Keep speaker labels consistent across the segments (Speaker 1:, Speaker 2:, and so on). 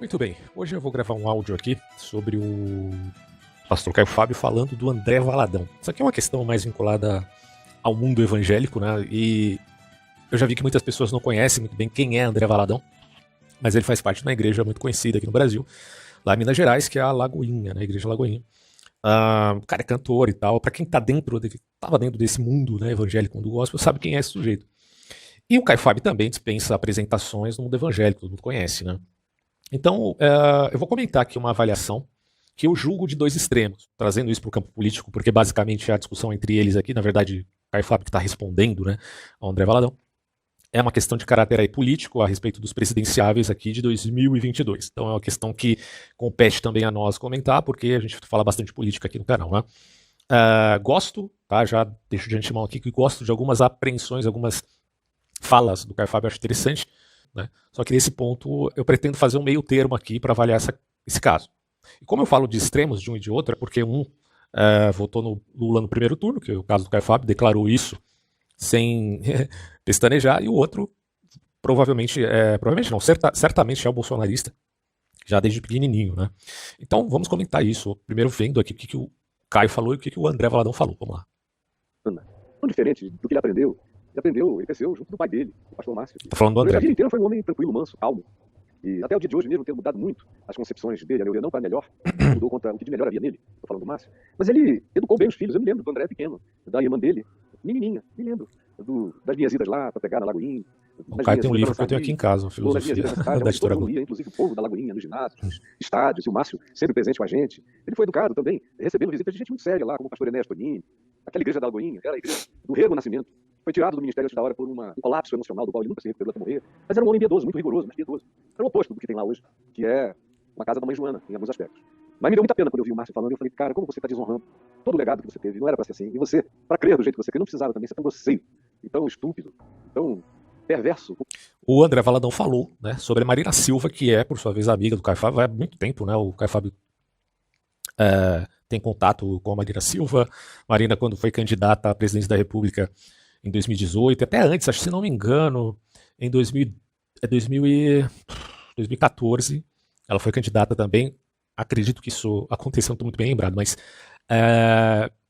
Speaker 1: Muito bem, hoje eu vou gravar um áudio aqui sobre o pastor Caio Fábio falando do André Valadão. Isso aqui é uma questão mais vinculada ao mundo evangélico, né? E eu já vi que muitas pessoas não conhecem muito bem quem é André Valadão, mas ele faz parte de uma igreja muito conhecida aqui no Brasil, lá em Minas Gerais, que é a Lagoinha, né? A Igreja Lagoinha. O cara é cantor e tal. Pra quem estava dentro desse mundo, né, evangélico, do gospel, sabe quem é esse sujeito. E o Caio Fábio também dispensa apresentações no mundo evangélico, todo mundo conhece, né? Então, eu vou comentar aqui uma avaliação que eu julgo de dois extremos, trazendo isso para o campo político, porque basicamente a discussão entre eles aqui, na verdade, o Caio Fábio que está respondendo, né, ao André Valadão, é uma questão de caráter aí político a respeito dos presidenciáveis aqui de 2022. Então é uma questão que compete também a nós comentar, porque a gente fala bastante política aqui no canal, né? Gosto, tá? Já deixo de antemão aqui que gosto de algumas apreensões, algumas falas do Caio Fábio, acho interessante, né? Só que nesse ponto eu pretendo fazer um meio termo aqui para avaliar esse caso. E como eu falo de extremos de um e de outro, é porque um votou no Lula no primeiro turno, que é o caso do Caio Fábio, declarou isso sem pestanejar, e o outro provavelmente não, certamente é o bolsonarista, já desde pequenininho, né? Então vamos comentar isso, primeiro vendo aqui o que o Caio falou e o que o André Valadão falou. Vamos lá.
Speaker 2: Tão diferente do que ele aprendeu. Ele cresceu junto do pai dele, o pastor Márcio.
Speaker 1: Tá falando do André.
Speaker 2: A vida inteira foi um homem tranquilo, manso, calmo. E até o dia de hoje mesmo tem mudado muito as concepções dele, a maioria não para melhor, mudou contra o que de melhor havia nele, estou falando do Márcio. Mas ele educou bem os filhos, eu me lembro do André pequeno, da irmã dele, menininha, me lembro das minhas idas lá para pegar na Lagoinha.
Speaker 1: O Caio tem um livro que eu tenho aqui em casa, uma filosofia da história.
Speaker 2: Inclusive o povo da Lagoinha, nos ginásios, nos estádios, e o Márcio sempre presente com a gente. Ele foi educado também, recebendo visitas de gente muito séria lá, como o pastor Enéas Tonini, aquela igreja da Lagoinha, era a igreja do Rego Nascimento. Foi tirado do ministério antes da hora por um colapso emocional do qual ele nunca se recuperou até morrer. Mas era um homem piedoso, muito rigoroso, mas piedoso. Era o oposto do que tem lá hoje, que é uma casa da mãe Joana, em alguns aspectos. Mas me deu muita pena quando eu vi o Márcio falando, e eu falei, cara, como você está desonrando todo o legado que você teve, não era para ser assim. E você, para crer do jeito que você quer, não precisava também ser tão grosseiro, e tão estúpido, tão perverso.
Speaker 1: O André Valadão falou, né, sobre a Marina Silva, que é, por sua vez, amiga do Caio Fábio, vai há muito tempo, né? O Caio Fábio tem contato com a Marina Silva. Marina, quando foi candidata à presidência da República em 2018, até antes, acho que se não me engano, em 2014, ela foi candidata também. Acredito que isso aconteceu, não estou muito bem lembrado, mas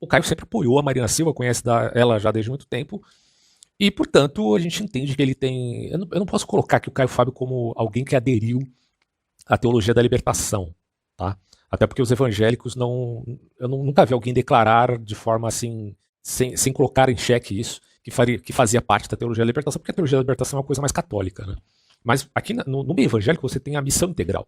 Speaker 1: o Caio sempre apoiou a Marina Silva, conhece ela já desde muito tempo, e, portanto, a gente entende que ele tem... Eu não posso colocar aqui o Caio Fábio como alguém que aderiu à teologia da libertação, tá? Até porque os evangélicos eu nunca vi alguém declarar de forma assim, sem colocar em xeque isso, que fazia parte da teologia da libertação, porque a teologia da libertação é uma coisa mais católica, né? Mas aqui no meio evangélico você tem a missão integral.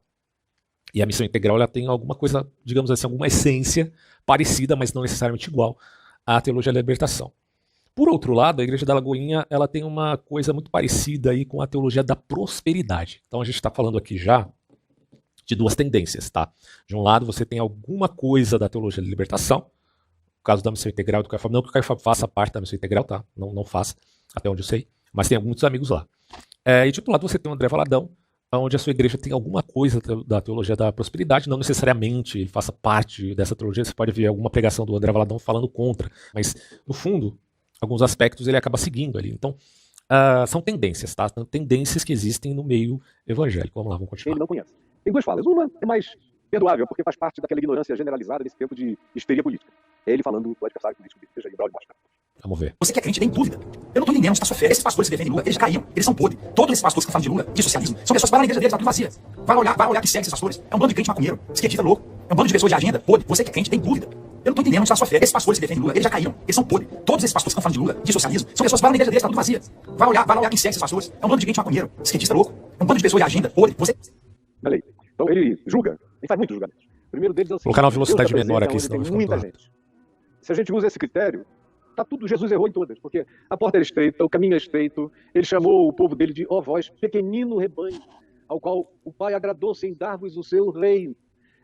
Speaker 1: E a missão integral ela tem alguma coisa, digamos assim, alguma essência parecida, mas não necessariamente igual à teologia da libertação. Por outro lado, a Igreja da Lagoinha ela tem uma coisa muito parecida aí com a teologia da prosperidade. Então a gente está falando aqui já de duas tendências, tá? De um lado você tem alguma coisa da teologia da libertação, no caso da missão integral do Caio Fábio, não que o Caio Fábio faça parte da missão integral, tá? Não faça, até onde eu sei, mas tem muitos amigos lá. E de outro lado você tem o André Valadão, onde a sua igreja tem alguma coisa da teologia da prosperidade, não necessariamente ele faça parte dessa teologia, você pode ver alguma pregação do André Valadão falando contra, mas no fundo, alguns aspectos ele acaba seguindo ali. Então, são tendências, tá? Tendências que existem no meio evangélico. Vamos lá, vamos continuar.
Speaker 2: Ele não conhece. Tem duas falas. Uma é mais perdoável, porque faz parte daquela ignorância generalizada desse tempo de histeria política. É ele falando do adversário político dele, seja liberal de baixo.
Speaker 1: Vamos ver.
Speaker 3: Você que é crente tem dúvida. Eu não tô entendendo onde está a sua fé. Esses pastores que defendem Lula, eles já caíram, eles são podres. Todos esses pastores que falam de Lula, de socialismo, são pessoas que falam na igreja deles, tá tudo vazia. Vai olhar que segue esses pastores. É um bando de crente maconheiro, esquerdista louco. É um bando de pessoas de agenda, podre. Você que é crente tem dúvida. Eu não tô entendendo onde está a sua fé. Esses pastores que defendem Lula, eles já caíram, eles são podres. Todos esses pastores que falando de Lula, de socialismo, são pessoas que falam na igreja deles, tá tudo vazia. Vai olhar quem segue esses pastores. É um bando de crente maconheiro, esquerdista louco. É um bando de pessoas de agenda, podre. Você...
Speaker 2: Olha aí. Então ele julga, ele faz muito julgamento. O primeiro deles é o seguinte:
Speaker 1: colocar uma velocidade menor aqui,
Speaker 2: senão tem muita gente. Se a gente usa esse critério, tá tudo, Jesus errou em todas, porque a porta era estreita, o caminho é estreito, ele chamou o povo dele de ó vós, pequenino rebanho, ao qual o Pai agradou-se em dar-vos o seu reino.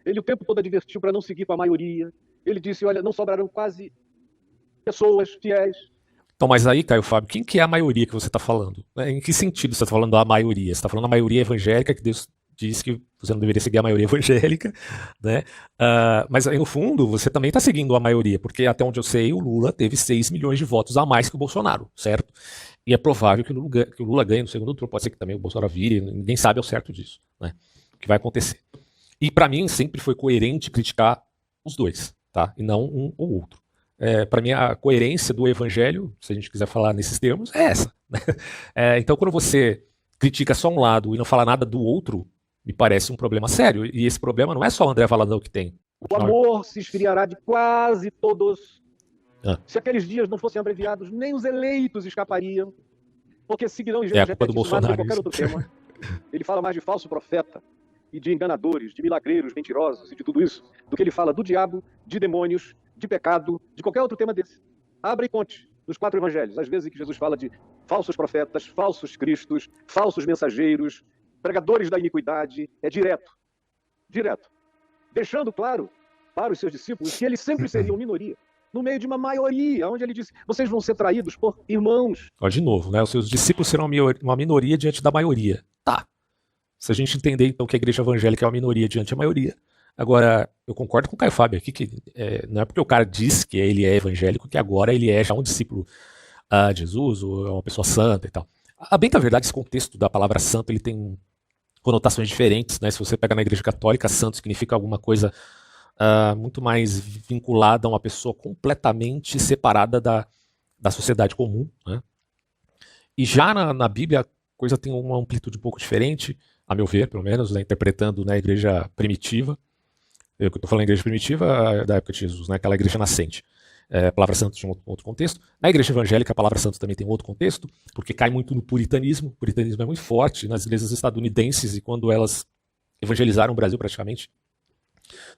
Speaker 2: Ele o tempo todo advertiu para não seguir com a maioria. Ele disse, olha, não sobrarão quase pessoas fiéis.
Speaker 1: Então, mas aí, Caio Fábio, quem que é a maioria que você está falando? Em que sentido você está falando da maioria? Você está falando da maioria evangélica, que Deus diz que você não deveria seguir a maioria evangélica, né? Mas aí no fundo você também está seguindo a maioria, porque até onde eu sei o Lula teve 6 milhões de votos a mais que o Bolsonaro, certo? E é provável que o Lula ganhe no segundo turno, pode ser que também o Bolsonaro vire, ninguém sabe ao certo disso, né? que vai acontecer. E para mim sempre foi coerente criticar os dois, tá? E não um ou outro. Para mim a coerência do evangelho, se a gente quiser falar nesses termos, é essa. Né? Então quando você critica só um lado e não fala nada do outro, me parece um problema sério. E esse problema não é só o André Valadão que tem.
Speaker 2: O amor se esfriará de quase todos. Se aqueles dias não fossem abreviados, nem os eleitos escapariam, porque seguirão em
Speaker 1: a culpa do Bolsonaro,
Speaker 2: qualquer outro tema. Ele fala mais de falso profeta e de enganadores, de milagreiros, mentirosos e de tudo isso, do que ele fala do diabo, de demônios, de pecado, de qualquer outro tema desse. Abre e conte nos 4 evangelhos, às vezes que Jesus fala de falsos profetas, falsos cristos, falsos mensageiros, pregadores da iniquidade, é direto, deixando claro para os seus discípulos que eles sempre seriam minoria, no meio de uma maioria, onde ele disse, vocês vão ser traídos por irmãos.
Speaker 1: De novo, né? Os seus discípulos serão uma minoria diante da maioria. Tá. Se a gente entender então que a igreja evangélica é uma minoria diante da maioria. Agora, eu concordo com o Caio Fábio aqui, que não é porque o cara diz que ele é evangélico que agora ele é já um discípulo de Jesus, ou é uma pessoa santa e tal. A bem da verdade, esse contexto da palavra santo, ele tem conotações diferentes, né? Se você pega na igreja católica, santo significa alguma coisa muito mais vinculada a uma pessoa completamente separada da sociedade comum, né? E já na Bíblia a coisa tem uma amplitude um pouco diferente, a meu ver, pelo menos, né? Interpretando na igreja primitiva. Eu estou falando da igreja primitiva da época de Jesus, né? Aquela igreja nascente. A palavra santo tinha outro contexto. Na igreja evangélica a palavra santo também tem outro contexto, porque cai muito no puritanismo. O puritanismo é muito forte nas igrejas estadunidenses, e quando elas evangelizaram o Brasil praticamente,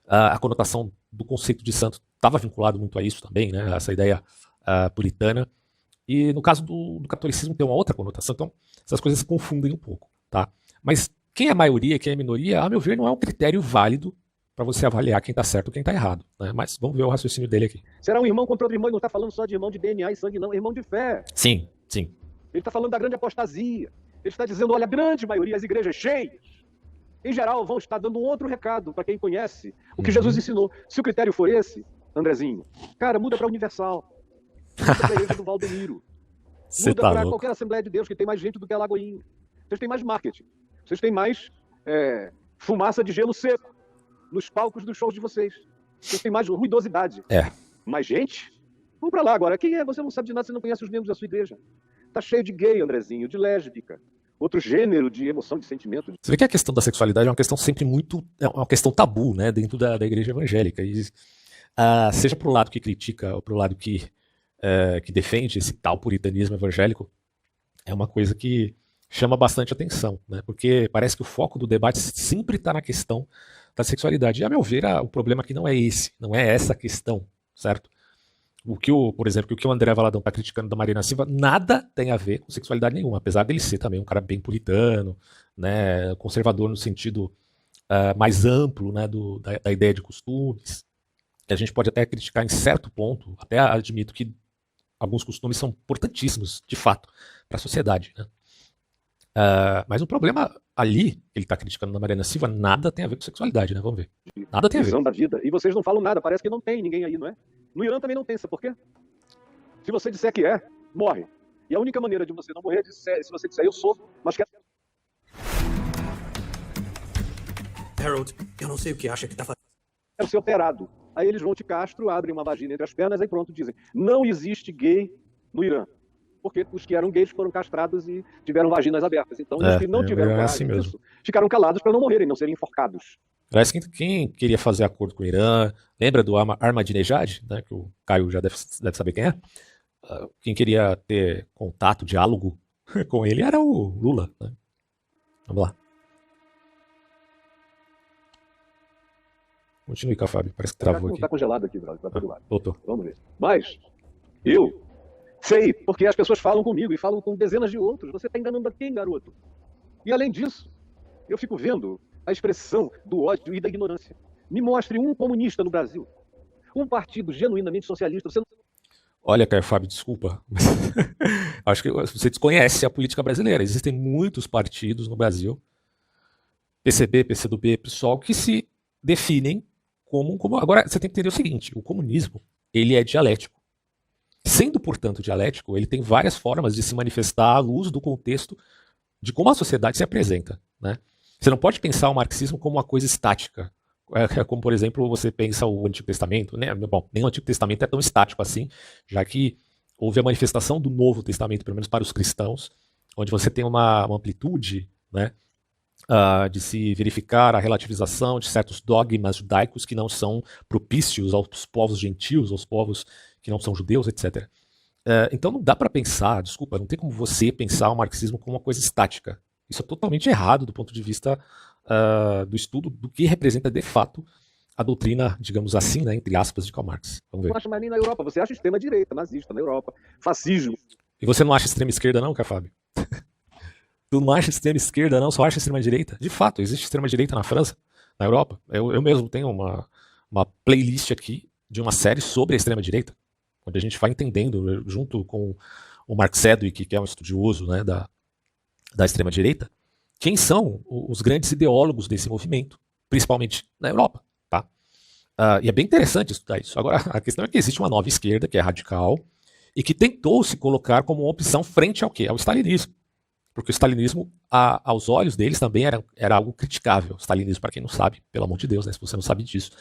Speaker 1: a conotação do conceito de santo estava vinculado muito a isso também, né? Essa ideia puritana. E no caso do catolicismo tem uma outra conotação, então essas coisas se confundem um pouco, tá? Mas quem é maioria e quem é minoria, a meu ver, não é um critério válido para você avaliar quem está certo ou quem está errado, né? Mas vamos ver o raciocínio dele aqui.
Speaker 2: Será um irmão contra outro irmão, ele não está falando só de irmão de DNA e sangue, não, é irmão de fé.
Speaker 1: Sim.
Speaker 2: Ele está falando da grande apostasia. Ele está dizendo, olha, a grande maioria, as igrejas cheias, em geral, vão estar dando um outro recado para quem conhece o que Jesus ensinou. Se o critério for esse, Andrezinho, cara, muda para Universal. Muda para a igreja do Valdemiro. Muda para qualquer Assembleia de Deus, que tem mais gente do que a Lagoinha. Vocês têm mais marketing. Vocês têm mais fumaça de gelo seco nos palcos dos shows de vocês. Vocês têm mais ruidosidade. Mais gente? Vamos para lá agora. Quem é? Você não sabe de nada, você não conhece os membros da sua igreja. Tá cheio de gay, Andrezinho, de lésbica. Outro gênero de emoção, de sentimento.
Speaker 1: Você vê que a questão da sexualidade é uma questão sempre é uma questão tabu, né, dentro da igreja evangélica. E, seja pro lado que critica ou pro lado que defende esse tal puritanismo evangélico, é uma coisa que chama bastante atenção, né, porque parece que o foco do debate sempre está na questão da sexualidade. E, a meu ver, o problema aqui não é essa questão, certo? Por exemplo, o que o André Valadão está criticando da Marina Silva nada tem a ver com sexualidade nenhuma, apesar dele ser também um cara bem puritano, né, conservador no sentido mais amplo, né, da ideia de costumes, que a gente pode até criticar em certo ponto, até admito que alguns costumes são importantíssimos, de fato, para a sociedade, né? Mas o problema ali, que ele está criticando na Marina Silva, nada tem a ver com sexualidade, né? Vamos ver. Nada tem a ver.
Speaker 2: Da vida. E vocês não falam nada, parece que não tem ninguém aí, não é? No Irã também não tem, sabe por quê? Se você disser que morre. E a única maneira de você não morrer é se você disser eu sou, mas quero...
Speaker 3: Harold, eu não sei o que acha que tá fazendo.
Speaker 2: Quero ser operado. Aí eles vão te castro, abrem uma vagina entre as pernas, aí pronto, dizem, não existe gay no Irã. Porque os que eram gays foram castrados e tiveram vaginas abertas. Então, os que não tiveram
Speaker 1: assim mesmo.
Speaker 2: Ficaram calados para não morrerem, não serem enforcados.
Speaker 1: Parece que quem queria fazer acordo com o Irã, lembra do Ahmadinejad, né, que o Caio já deve saber quem é? Quem queria ter contato, diálogo com ele era o Lula, né? Vamos lá. Continue, Fábio, parece que travou aqui.
Speaker 2: Está congelado aqui, brother, tá todo lado.
Speaker 1: Voltou.
Speaker 2: Vamos ver. Mas, eu sei, porque as pessoas falam comigo e falam com dezenas de outros. Você está enganando a quem, garoto? E além disso, eu fico vendo a expressão do ódio e da ignorância. Me mostre um comunista no Brasil. Um partido genuinamente socialista. Você não...
Speaker 1: Olha, Caio Fábio, desculpa. Mas acho que você desconhece a política brasileira. Existem muitos partidos no Brasil, PCB, PCdoB, PSOL, que se definem como... Agora, você tem que entender o seguinte, o comunismo, ele é dialético. Sendo, portanto, dialético, ele tem várias formas de se manifestar à luz do contexto de como a sociedade se apresenta, né? Você não pode pensar o marxismo como uma coisa estática. Como, por exemplo, você pensa o Antigo Testamento, né? Bom, nem o Antigo Testamento é tão estático assim, já que houve a manifestação do Novo Testamento, pelo menos para os cristãos, onde você tem uma amplitude, né, de se verificar a relativização de certos dogmas judaicos que não são propícios aos povos gentios, aos povos que não são judeus, etc. Então não dá para pensar, desculpa, não tem como você pensar o marxismo como uma coisa estática. Isso é totalmente errado do ponto de vista do estudo do que representa de fato a doutrina, digamos assim, né, entre aspas, de Karl Marx. Vamos ver.
Speaker 2: Não acha mais nem na Europa. Você acha extrema-direita, nazista na Europa, fascismo.
Speaker 1: E você não acha extrema esquerda não, Fábio? Tu não acha extrema esquerda não, só acha extrema direita? De fato, existe extrema direita na França, na Europa. Eu mesmo tenho uma playlist aqui de uma série sobre a extrema direita, onde a gente vai entendendo, junto com o Mark Sedgwick, que é um estudioso, né, da extrema direita, quem são os grandes ideólogos desse movimento, principalmente na Europa. Tá? E é bem interessante estudar isso. Agora, a questão é que existe uma nova esquerda, que é radical, e que tentou se colocar como uma opção frente ao quê? Ao stalinismo. Porque o stalinismo, aos olhos deles, também era algo criticável. O stalinismo, para quem não sabe, pelo amor de Deus, né, se você não sabe disso,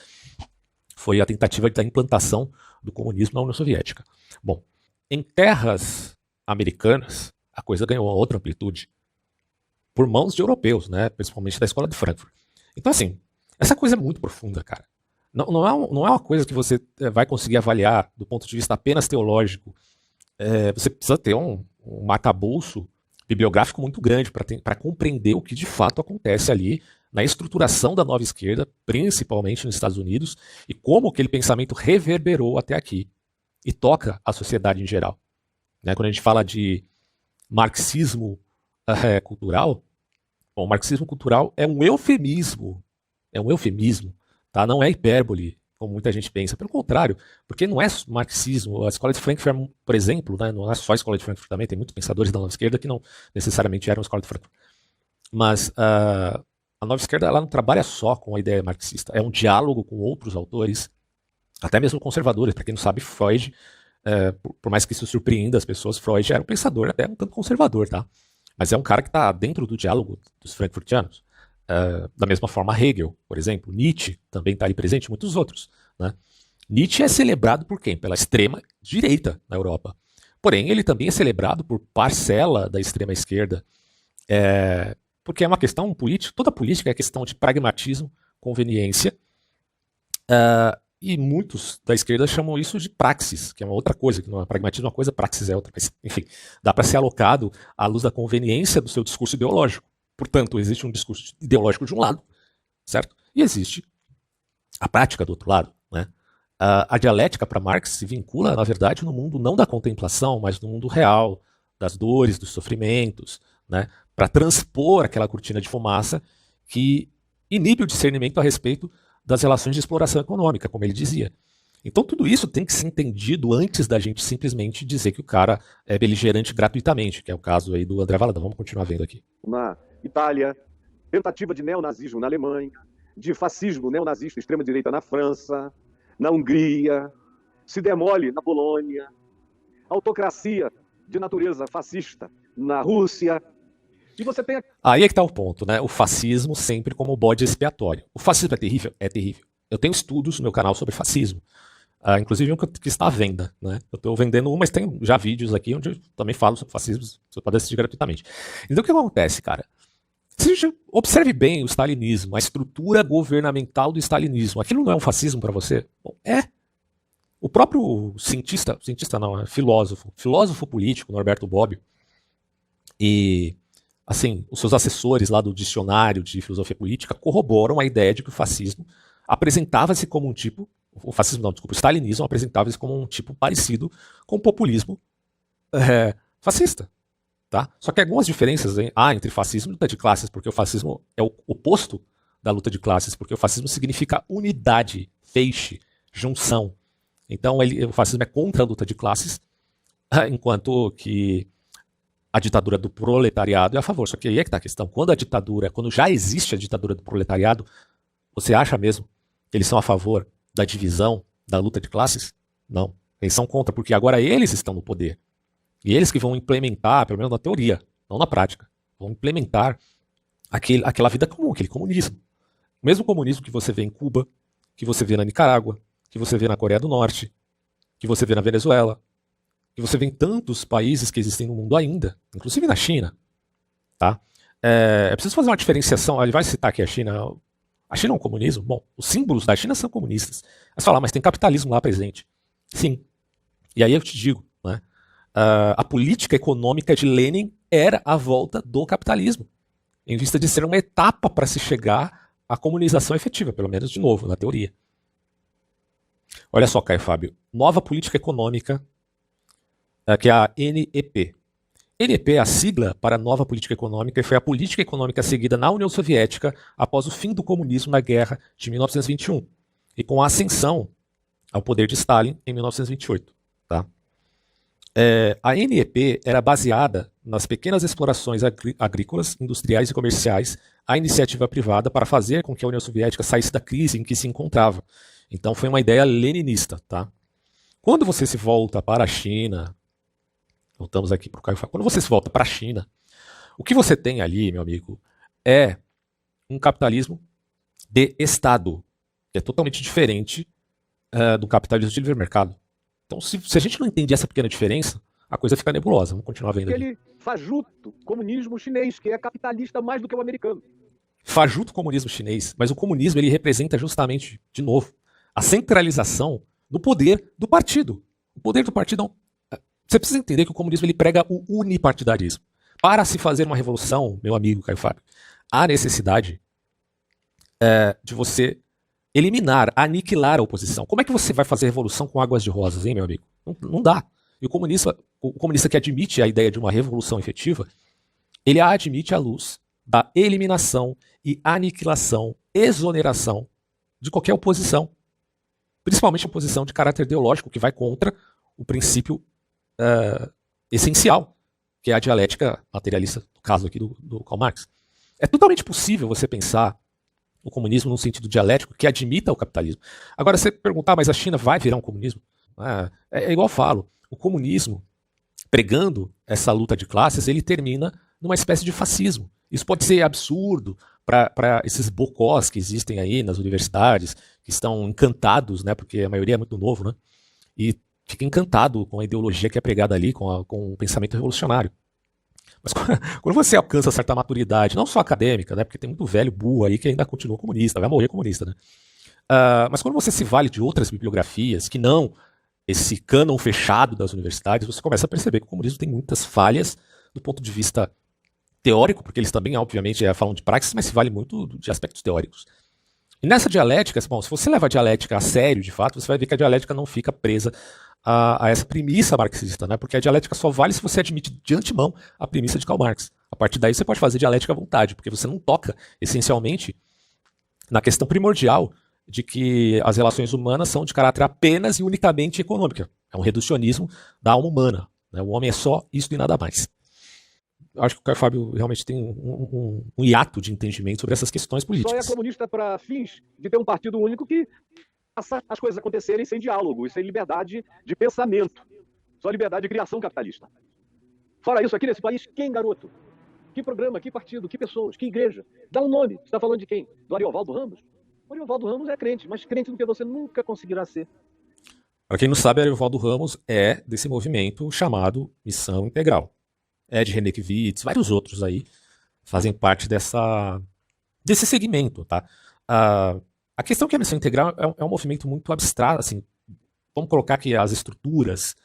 Speaker 1: foi a tentativa da implantação do comunismo na União Soviética. Bom, em terras americanas, a coisa ganhou uma outra amplitude por mãos de europeus, né, principalmente da Escola de Frankfurt. Então, assim, essa coisa é muito profunda, cara. Não é uma coisa que você vai conseguir avaliar do ponto de vista apenas teológico. Você precisa ter um arcabouço bibliográfico muito grande para compreender o que de fato acontece ali na estruturação da nova esquerda, principalmente nos Estados Unidos, e como aquele pensamento reverberou até aqui e toca a sociedade em geral. Né? Quando a gente fala de marxismo cultural, bom, o marxismo cultural é um eufemismo, tá? Não é hipérbole, como muita gente pensa. Pelo contrário, porque não é marxismo. A Escola de Frankfurt, por exemplo, né, não é só a Escola de Frankfurt também, tem muitos pensadores da nova esquerda que não necessariamente eram a Escola de Frankfurt. Mas a nova esquerda ela não trabalha só com a ideia marxista, é um diálogo com outros autores, até mesmo conservadores. Para quem não sabe, Freud, por mais que isso surpreenda as pessoas, Freud era um pensador até um tanto conservador, tá? Mas é um cara que está dentro do diálogo dos frankfurtianos. Da mesma forma Hegel, por exemplo, Nietzsche também está ali presente, e muitos outros. Né? Nietzsche é celebrado por quem? Pela extrema direita na Europa. Porém, ele também é celebrado por parcela da extrema esquerda, porque é uma questão política, toda política é questão de pragmatismo, conveniência, e muitos da esquerda chamam isso de praxis, que é uma outra coisa, que não é pragmatismo é uma coisa, praxis é outra. Mas, enfim, dá para ser alocado à luz da conveniência do seu discurso ideológico. Portanto, existe um discurso ideológico de um lado, certo? E existe a prática do outro lado. Né? A dialética para Marx se vincula, na verdade, no mundo não da contemplação, mas no mundo real, das dores, dos sofrimentos, né? Para transpor aquela cortina de fumaça que inibe o discernimento a respeito das relações de exploração econômica, como ele dizia. Então tudo isso tem que ser entendido antes da gente simplesmente dizer que o cara é beligerante gratuitamente, que é o caso aí do André Valadão. Vamos continuar vendo aqui.
Speaker 2: Na Itália, tentativa de neonazismo na Alemanha, de fascismo neonazista extrema-direita na França, na Hungria, se demole na Polônia, autocracia de natureza fascista na Rússia. E você tem...
Speaker 1: Aí é que está o ponto, né? O fascismo sempre como bode expiatório. O fascismo é terrível? É terrível. Eu tenho estudos no meu canal sobre fascismo. Inclusive um que está à venda. Né? Eu estou vendendo um, mas tem já vídeos aqui onde eu também falo sobre fascismo. Você pode assistir gratuitamente. Então o que acontece, cara? Observe bem o stalinismo, a estrutura governamental do stalinismo. Aquilo não é um fascismo para você? Bom, é. O próprio filósofo político, Norberto Bobbio, e assim, os seus assessores lá do dicionário de filosofia política corroboram a ideia de que o fascismo apresentava-se como um tipo, o stalinismo apresentava-se como um tipo parecido com o populismo fascista. Tá? Só que algumas diferenças há entre fascismo e luta de classes, porque o fascismo é o oposto da luta de classes, porque o fascismo significa unidade, feixe, junção. Então o fascismo é contra a luta de classes, enquanto que a ditadura do proletariado é a favor. Só que aí é que está a questão. Quando já existe a ditadura do proletariado, você acha mesmo que eles são a favor da divisão, da luta de classes? Não. Eles são contra, porque agora eles estão no poder. E eles que vão implementar, pelo menos na teoria, não na prática, vão implementar aquela vida comum, aquele comunismo. O mesmo comunismo que você vê em Cuba, que você vê na Nicarágua, que você vê na Coreia do Norte, que você vê na Venezuela, que você vê em tantos países que existem no mundo ainda, inclusive na China. Tá? É preciso fazer uma diferenciação. Ele vai citar aqui a China. A China é um comunismo? Bom, os símbolos da China são comunistas. Mas falar, mas tem capitalismo lá presente. Sim. E aí eu te digo, né? A política econômica de Lenin era a volta do capitalismo, em vista de ser uma etapa para se chegar à comunização efetiva, pelo menos de novo, na teoria. Olha só, Caio Fábio, nova política econômica, que é a NEP. NEP é a sigla para a nova política econômica e foi a política econômica seguida na União Soviética após o fim do comunismo na guerra de 1921 e com a ascensão ao poder de Stalin em 1928. Tá? A NEP era baseada nas pequenas explorações agrícolas, industriais e comerciais à iniciativa privada para fazer com que a União Soviética saísse da crise em que se encontrava. Então foi uma ideia leninista. Tá? Quando você se volta para a China, voltamos aqui para o Caio Fábio, quando você se volta para a China, o que você tem ali, meu amigo, é um capitalismo de Estado, que é totalmente diferente do capitalismo de livre mercado. Então, se a gente não entende essa pequena diferença, a coisa fica nebulosa. Vamos continuar vendo aqui.
Speaker 2: Aquele fajuto comunismo chinês, que é capitalista mais do que o americano.
Speaker 1: Fajuto comunismo chinês, mas o comunismo ele representa justamente, de novo, a centralização do poder do partido. O poder do partido não... Você precisa entender que o comunismo ele prega o unipartidarismo. Para se fazer uma revolução, meu amigo Caio Fábio, há necessidade de você eliminar, aniquilar a oposição. Como é que você vai fazer revolução com águas de rosas, hein, meu amigo? Não dá. E o comunista que admite a ideia de uma revolução efetiva, ele a admite à luz da eliminação e aniquilação, exoneração de qualquer oposição. Principalmente oposição de caráter ideológico, que vai contra o princípio essencial, que é a dialética materialista, no caso aqui do Karl Marx. É totalmente possível você pensar o comunismo num sentido dialético que admita o capitalismo. Agora, você perguntar, mas a China vai virar um comunismo? É igual eu falo, o comunismo, pregando essa luta de classes, ele termina numa espécie de fascismo. Isso pode ser absurdo para esses bocós que existem aí nas universidades, que estão encantados, né, porque a maioria é muito novo, né, e fica encantado com a ideologia que é pregada ali, com o pensamento revolucionário. Mas quando você alcança certa maturidade, não só acadêmica, né, porque tem muito velho burro aí que ainda continua comunista, vai morrer comunista, né? Mas quando você se vale de outras bibliografias, que não esse cânon fechado das universidades, você começa a perceber que o comunismo tem muitas falhas do ponto de vista teórico, porque eles também, obviamente, falam de praxis, mas se vale muito de aspectos teóricos. E nessa dialética, bom, se você leva a dialética a sério, de fato, você vai ver que a dialética não fica presa a essa premissa marxista, né? Porque a dialética só vale se você admite de antemão a premissa de Karl Marx. A partir daí você pode fazer dialética à vontade, porque você não toca, essencialmente, na questão primordial de que as relações humanas são de caráter apenas e unicamente econômica. É um reducionismo da alma humana, né? O homem é só isso e nada mais. Acho que o Caio Fábio realmente tem um hiato de entendimento sobre essas questões políticas.
Speaker 2: Só é comunista para fins de ter um partido único que faça as coisas acontecerem sem diálogo e sem liberdade de pensamento. Só liberdade de criação capitalista. Fora isso, aqui nesse país, quem, garoto? Que programa, que partido, que pessoas, que igreja? Dá um nome. Você está falando de quem? Do Ariovaldo Ramos? O Ariovaldo Ramos é crente, mas crente do que você nunca conseguirá ser.
Speaker 1: Para quem não sabe, Ariovaldo Ramos é desse movimento chamado Missão Integral. É de René Kivitz, vários outros aí fazem parte desse segmento, tá? A questão é que a Missão Integral é um movimento muito abstrato, assim, vamos colocar que as estruturas,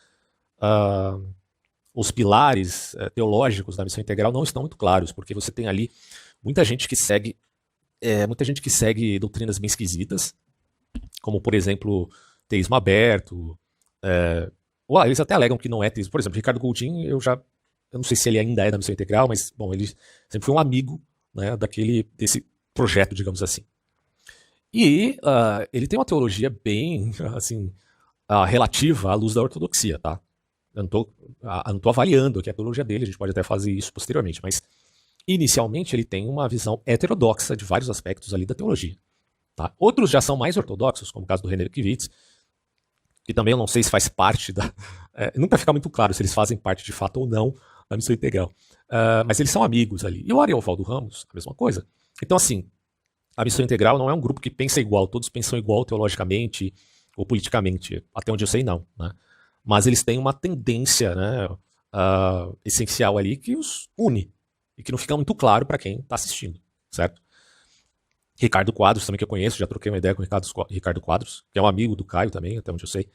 Speaker 1: os pilares teológicos da Missão Integral não estão muito claros, porque você tem ali muita gente que segue doutrinas bem esquisitas, como, por exemplo, teísmo aberto, ou eles até alegam que não é teísmo. Por exemplo, Ricardo Coutinho, eu não sei se ele ainda é da Missão Integral, mas, bom, ele sempre foi um amigo, né, desse projeto, digamos assim. E ele tem uma teologia bem, assim, relativa à luz da ortodoxia, tá? Eu não tô avaliando aqui a teologia dele, a gente pode até fazer isso posteriormente, mas inicialmente ele tem uma visão heterodoxa de vários aspectos ali da teologia. Tá? Outros já são mais ortodoxos, como o caso do René Kivitz, que também eu não sei se faz parte nunca fica muito claro se eles fazem parte de fato ou não da Missão Integral. Mas eles são amigos ali. E o Ariovaldo Ramos, a mesma coisa. Então, assim, a Missão Integral não é um grupo que pensa igual, todos pensam igual teologicamente ou politicamente, até onde eu sei não, né? Mas eles têm uma tendência, né, essencial ali que os une e que não fica muito claro para quem está assistindo, certo? Ricardo Quadros, também que eu conheço, já troquei uma ideia com o Ricardo Quadros, que é um amigo do Caio também, até onde eu sei.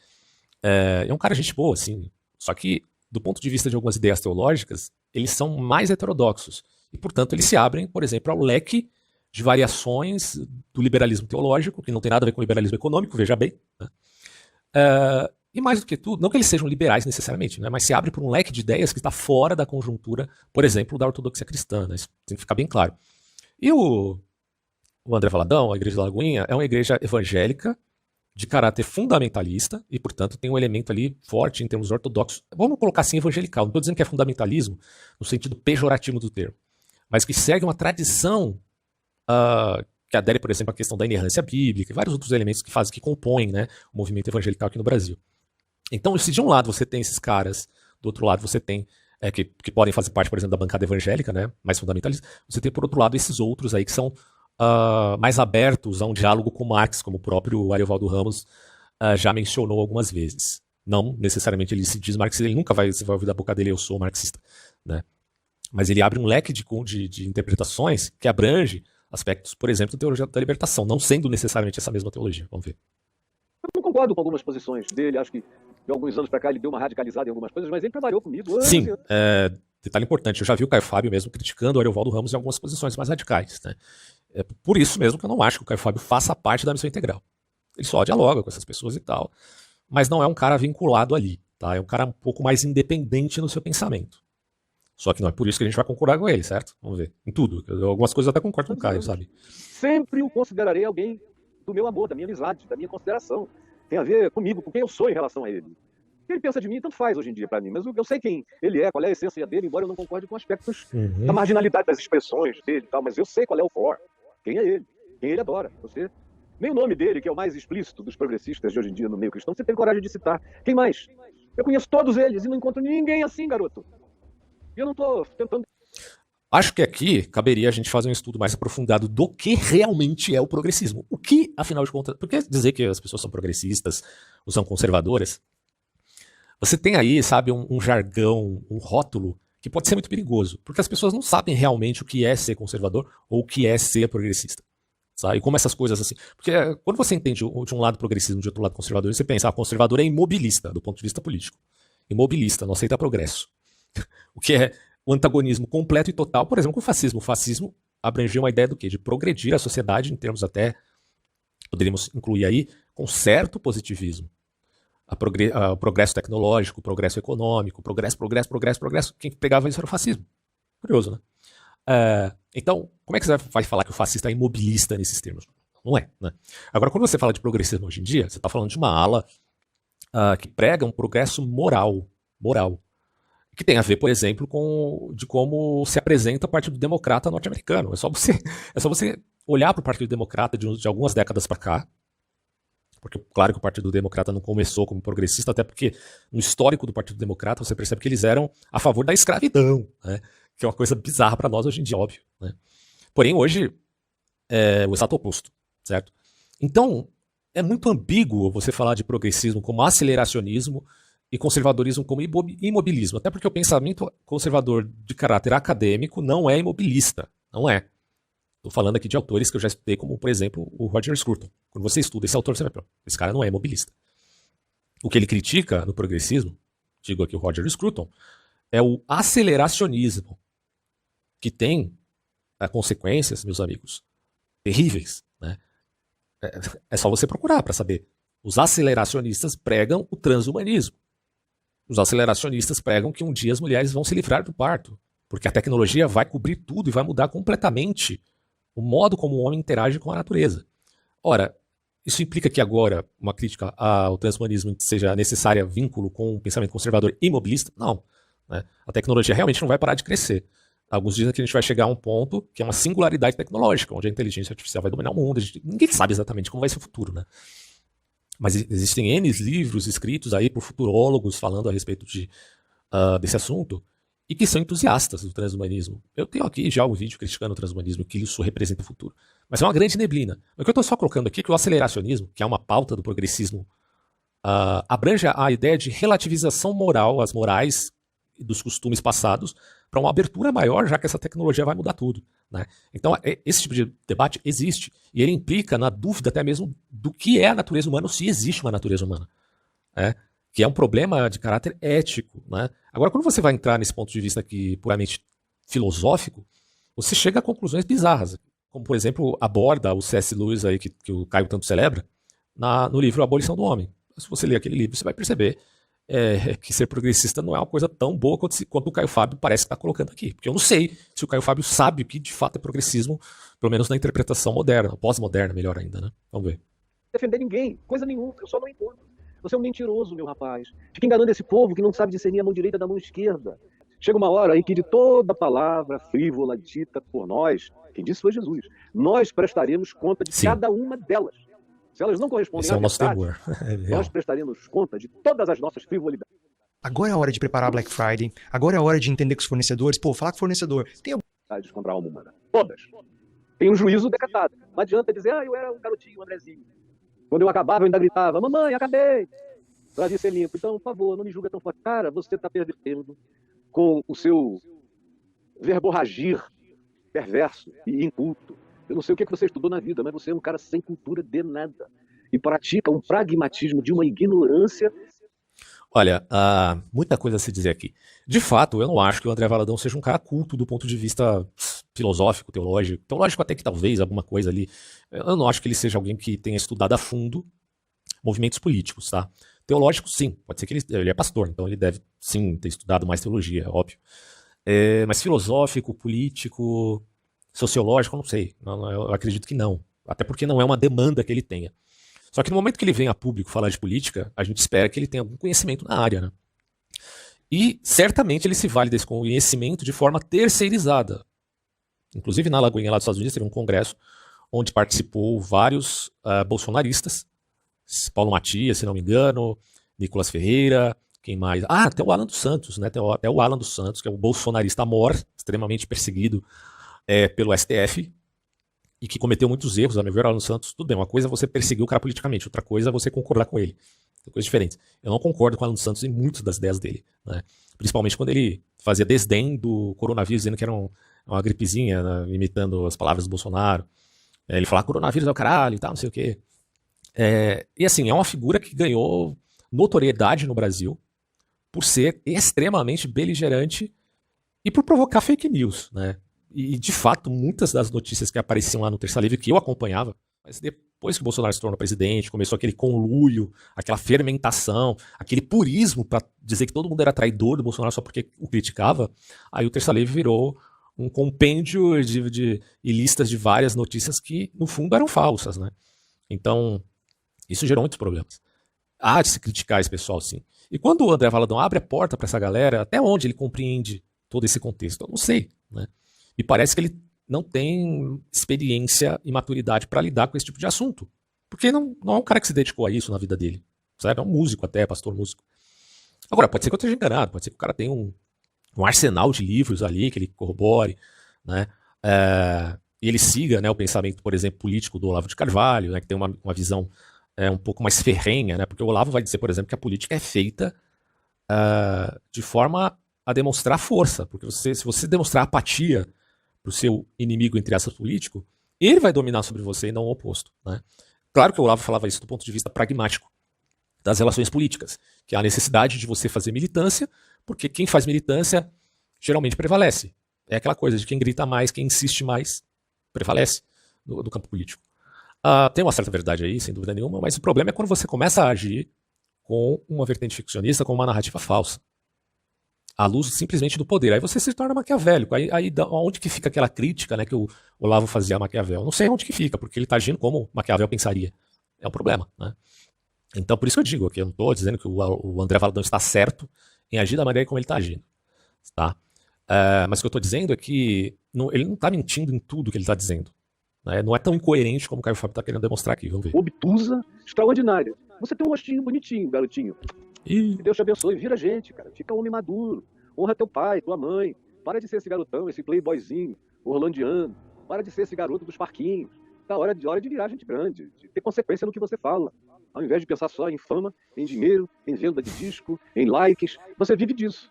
Speaker 1: É um cara gente boa, assim, só que do ponto de vista de algumas ideias teológicas, eles são mais heterodoxos e, portanto, eles se abrem, por exemplo, ao leque de variações do liberalismo teológico, que não tem nada a ver com o liberalismo econômico, veja bem, né? E mais do que tudo, não que eles sejam liberais necessariamente, né, mas se abre por um leque de ideias que está fora da conjuntura, por exemplo, da ortodoxia cristã, né? Isso tem que ficar bem claro. E o André Valadão, a Igreja da Lagoinha, é uma igreja evangélica de caráter fundamentalista e, portanto, tem um elemento ali forte em termos ortodoxos. Vamos colocar assim, evangelical. Não estou dizendo que é fundamentalismo no sentido pejorativo do termo, mas que segue uma tradição que adere, por exemplo, à questão da inerrância bíblica e vários outros elementos que compõem, né, o movimento evangelical aqui no Brasil. Então, se de um lado você tem esses caras, do outro lado você tem que podem fazer parte, por exemplo, da bancada evangélica, né, mais fundamentalista, você tem, por outro lado, esses outros aí que são mais abertos a um diálogo com Marx, como o próprio Ariovaldo Ramos já mencionou algumas vezes. Não necessariamente ele se diz marxista, ele nunca você vai ouvir da boca dele, eu sou marxista, né? Mas ele abre um leque de interpretações que abrange aspectos, por exemplo, da teologia da libertação, não sendo necessariamente essa mesma teologia. Vamos ver.
Speaker 2: Eu não concordo com algumas posições dele, acho que de alguns anos para cá ele deu uma radicalizada em algumas coisas, mas ele trabalhou comigo.
Speaker 1: Sim, detalhe importante, eu já vi o Caio Fábio mesmo criticando o Ariovaldo Ramos em algumas posições mais radicais, né? É por isso mesmo que eu não acho que o Caio Fábio faça parte da Missão Integral. Ele só dialoga com essas pessoas e tal, mas não é um cara vinculado ali, tá? É um cara um pouco mais independente no seu pensamento. Só que não é por isso que a gente vai concordar com ele, certo? Vamos ver. Em tudo. Algumas coisas eu até concordo com o Caio, sabe?
Speaker 2: Sempre o considerarei alguém do meu amor, da minha amizade, da minha consideração. Tem a ver comigo, com quem eu sou em relação a ele. O que ele pensa de mim, tanto faz hoje em dia para mim. Mas eu sei quem ele é, qual é a essência dele, embora eu não concorde com aspectos da marginalidade das expressões dele e tal. Mas eu sei qual é o core. Quem é ele? Quem ele adora. Você... Nem o nome dele, que é o mais explícito dos progressistas de hoje em dia no meio cristão, você tem coragem de citar. Quem mais? Eu conheço todos eles e não encontro ninguém assim, garoto. E eu não estou tentando...
Speaker 1: Acho que aqui caberia a gente fazer um estudo mais aprofundado do que realmente é o progressismo. O que, afinal de contas... Porque dizer que as pessoas são progressistas ou são conservadoras, você tem aí, sabe, um jargão, um rótulo que pode ser muito perigoso, porque as pessoas não sabem realmente o que é ser conservador ou o que é ser progressista. Sabe? E como essas coisas assim... Porque quando você entende de um lado progressismo e de outro lado conservador, você pensa, conservador é imobilista, do ponto de vista político. Imobilista, não aceita progresso. O que é o antagonismo completo e total, por exemplo, com o fascismo. O fascismo abrangia uma ideia do quê? De progredir a sociedade em termos até, poderíamos incluir aí, com certo positivismo. O progresso tecnológico, o progresso econômico, progresso. Quem pegava isso era o fascismo. Curioso, né? Então, como é que você vai falar que o fascista é imobilista nesses termos? Não é, né? Agora, quando você fala de progressismo hoje em dia, você está falando de uma ala que prega um progresso moral, que tem a ver, por exemplo, de como se apresenta o Partido Democrata norte-americano. É só você olhar para o Partido Democrata de algumas décadas para cá, porque claro que o Partido Democrata não começou como progressista, até porque no histórico do Partido Democrata você percebe que eles eram a favor da escravidão, né? Que é uma coisa bizarra para nós hoje em dia, óbvio, né? Porém, hoje é o exato oposto, certo? Então, é muito ambíguo você falar de progressismo como aceleracionismo e conservadorismo como imobilismo, até porque o pensamento conservador de caráter acadêmico não é imobilista, não é. Estou falando aqui de autores que eu já estudei, como, por exemplo, o Roger Scruton. Quando você estuda esse autor, você vai falar, esse cara não é imobilista. O que ele critica no progressismo, digo aqui o Roger Scruton, é o aceleracionismo, que tem consequências, meus amigos, terríveis, né? É só você procurar para saber. Os aceleracionistas pregam o transhumanismo. Os aceleracionistas pregam que um dia as mulheres vão se livrar do parto, porque a tecnologia vai cobrir tudo e vai mudar completamente o modo como o homem interage com a natureza. Ora, isso implica que agora uma crítica ao transhumanismo seja necessária vínculo com o pensamento conservador imobilista? Não, né? A tecnologia realmente não vai parar de crescer. Alguns dizem que a gente vai chegar a um ponto que é uma singularidade tecnológica, onde a inteligência artificial vai dominar o mundo. Ninguém sabe exatamente como vai ser o futuro, né? Mas existem N livros escritos aí por futurólogos falando a respeito desse assunto, e que são entusiastas do transhumanismo. Eu tenho aqui já um vídeo criticando o transhumanismo, que isso representa o futuro. Mas é uma grande neblina. O que eu estou só colocando aqui é que o aceleracionismo, que é uma pauta do progressismo, abrange a ideia de relativização moral, as morais dos costumes passados, para uma abertura maior, já que essa tecnologia vai mudar tudo. Né? Então, esse tipo de debate existe, e ele implica na dúvida até mesmo do que é a natureza humana, ou se existe uma natureza humana. Que é um problema de caráter ético. Né? Agora, quando você vai entrar nesse ponto de vista aqui puramente filosófico, você chega a conclusões bizarras, como, por exemplo, aborda o C.S. Lewis, aí, que o Caio tanto celebra, no livro A Abolição do Homem. Se você ler aquele livro, você vai perceber que ser progressista não é uma coisa tão boa quanto o Caio Fábio parece que está colocando aqui. Porque eu não sei se o Caio Fábio sabe o que de fato é progressismo, pelo menos na interpretação moderna, pós-moderna, melhor ainda, né? Vamos ver.
Speaker 2: Defender ninguém, coisa nenhuma, eu só não entendo. Você é um mentiroso, meu rapaz. Fica enganando esse povo que não sabe discernir a mão direita da mão esquerda. Chega uma hora em que de toda palavra frívola dita por nós, quem disse foi Jesus, nós prestaremos conta de cada uma delas. Se elas não correspondem à verdade, nós prestaremos conta de todas as nossas frivolidades.
Speaker 4: Agora é a hora de preparar Black Friday. Agora é a hora de entender com os fornecedores. Falar com o fornecedor. Tem
Speaker 2: contra a alma humana. Todas. Tem um juízo decretado. Não adianta dizer, eu era um garotinho, um Andrezinho. Quando eu acabava, eu ainda gritava, mamãe, acabei. Pra vir ser limpo. Então, por favor, não me julga tão forte. Cara, você está pervertendo com o seu verborragir perverso e inculto. Eu não sei o que você estudou na vida, mas você é um cara sem cultura de nada. E pratica um pragmatismo de uma ignorância.
Speaker 1: Olha, muita coisa a se dizer aqui. De fato, eu não acho que o André Valadão seja um cara culto do ponto de vista filosófico, teológico. Teológico até que talvez, alguma coisa ali. Eu não acho que ele seja alguém que tenha estudado a fundo movimentos políticos, tá? Teológico, sim. Pode ser que ele é pastor, então ele deve, sim, ter estudado mais teologia, óbvio. Mas filosófico, político, sociológico, eu não sei. Eu acredito que não. Até porque não é uma demanda que ele tenha. Só que no momento que ele vem a público falar de política, a gente espera que ele tenha algum conhecimento na área, né? E certamente ele se vale desse conhecimento de forma terceirizada. Inclusive na Lagoinha lá dos Estados Unidos teve um congresso onde participou vários bolsonaristas. Paulo Matias, se não me engano, Nicolas Ferreira, quem mais? Até o Alan dos Santos, né? Até o Alan dos Santos, que é um bolsonarista mor, extremamente perseguido pelo STF, e que cometeu muitos erros, a meu ver, o Alan dos Santos, tudo bem, uma coisa é você perseguir o cara politicamente, outra coisa é você concordar com ele. São coisas diferentes. Eu não concordo com o Alan dos Santos em muitas das ideias dele, né? Principalmente quando ele fazia desdém do coronavírus, dizendo que era uma gripezinha, né? Imitando as palavras do Bolsonaro. Ele falava, coronavírus é o caralho e tal, não sei o quê. E assim, é uma figura que ganhou notoriedade no Brasil por ser extremamente beligerante e por provocar fake news, né? E de fato, muitas das notícias que apareciam lá no Terça Livre, que eu acompanhava, mas depois que o Bolsonaro se tornou presidente, começou aquele conluio, aquela fermentação, aquele purismo para dizer que todo mundo era traidor do Bolsonaro só porque o criticava, aí o Terça Livre virou um compêndio e listas de várias notícias que, no fundo, eram falsas, né? Então, isso gerou muitos problemas. Há de se criticar esse pessoal, sim. E quando o André Valadão abre a porta para essa galera, até onde ele compreende todo esse contexto? Eu não sei, né? E parece que ele não tem experiência e maturidade para lidar com esse tipo de assunto. Porque não é um cara que se dedicou a isso na vida dele. Sabe? É um músico até, pastor músico. Agora, pode ser que eu esteja enganado, pode ser que o cara tenha um arsenal de livros ali, que ele corrobore, né? E ele siga, né, o pensamento, por exemplo, político do Olavo de Carvalho, né, que tem uma visão um pouco mais ferrenha, né? Porque o Olavo vai dizer, por exemplo, que a política é feita de forma a demonstrar força. Porque se você demonstrar apatia para o seu inimigo, entre aspas, político, ele vai dominar sobre você e não o oposto, né? Claro que o Olavo falava isso do ponto de vista pragmático das relações políticas, que há a necessidade de você fazer militância, porque quem faz militância geralmente prevalece. É aquela coisa de quem grita mais, quem insiste mais, prevalece no campo político. Tem uma certa verdade aí, sem dúvida nenhuma, mas o problema é quando você começa a agir com uma vertente ficcionista, com uma narrativa falsa, à luz simplesmente do poder. Aí você se torna maquiavélico. Aí onde que fica aquela crítica, né, que o Olavo fazia a Maquiavel? Não sei onde que fica, porque ele está agindo como Maquiavel pensaria. É um problema, né? Então, por isso que eu digo que eu não estou dizendo que o André Valadão está certo em agir da maneira como ele está agindo, tá? Mas o que eu estou dizendo é que ele não está mentindo em tudo que ele está dizendo, né? Não é tão incoerente como o Caio Fábio está querendo demonstrar aqui. Vamos ver.
Speaker 2: Obtusa, extraordinária. Você tem um rostinho bonitinho, garotinho. Que Deus te abençoe. Vira gente, cara. Fica um homem maduro. Honra teu pai, tua mãe. Para de ser esse garotão, esse playboyzinho, orlandiano. Para de ser esse garoto dos parquinhos. Tá hora de virar gente grande, de ter consequência no que você fala. Ao invés de pensar só em fama, em dinheiro, em venda de disco, em likes, você vive disso.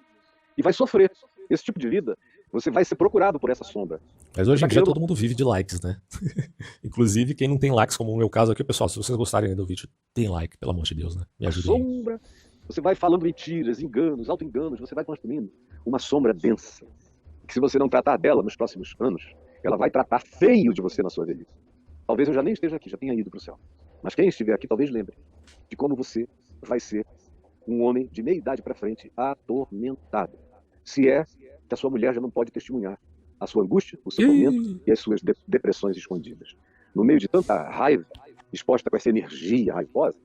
Speaker 2: E vai sofrer. Esse tipo de vida, você vai ser procurado por essa sombra.
Speaker 1: Mas hoje em dia todo mundo vive de likes, né? Inclusive quem não tem likes, como o meu caso aqui, pessoal, se vocês gostarem do vídeo, tem like, pelo amor de Deus, né? Me ajudem.
Speaker 2: Sombra, você vai falando mentiras, enganos, auto-enganos, você vai construindo uma sombra densa. Que se você não tratar dela nos próximos anos, ela vai tratar feio de você na sua velhice. Talvez eu já nem esteja aqui, já tenha ido para o céu. Mas quem estiver aqui, talvez lembre de como você vai ser um homem de meia idade para frente, atormentado. Se é que a sua mulher já não pode testemunhar a sua angústia, o seu tormento e as suas depressões escondidas. No meio de tanta raiva, exposta com essa energia raivosa,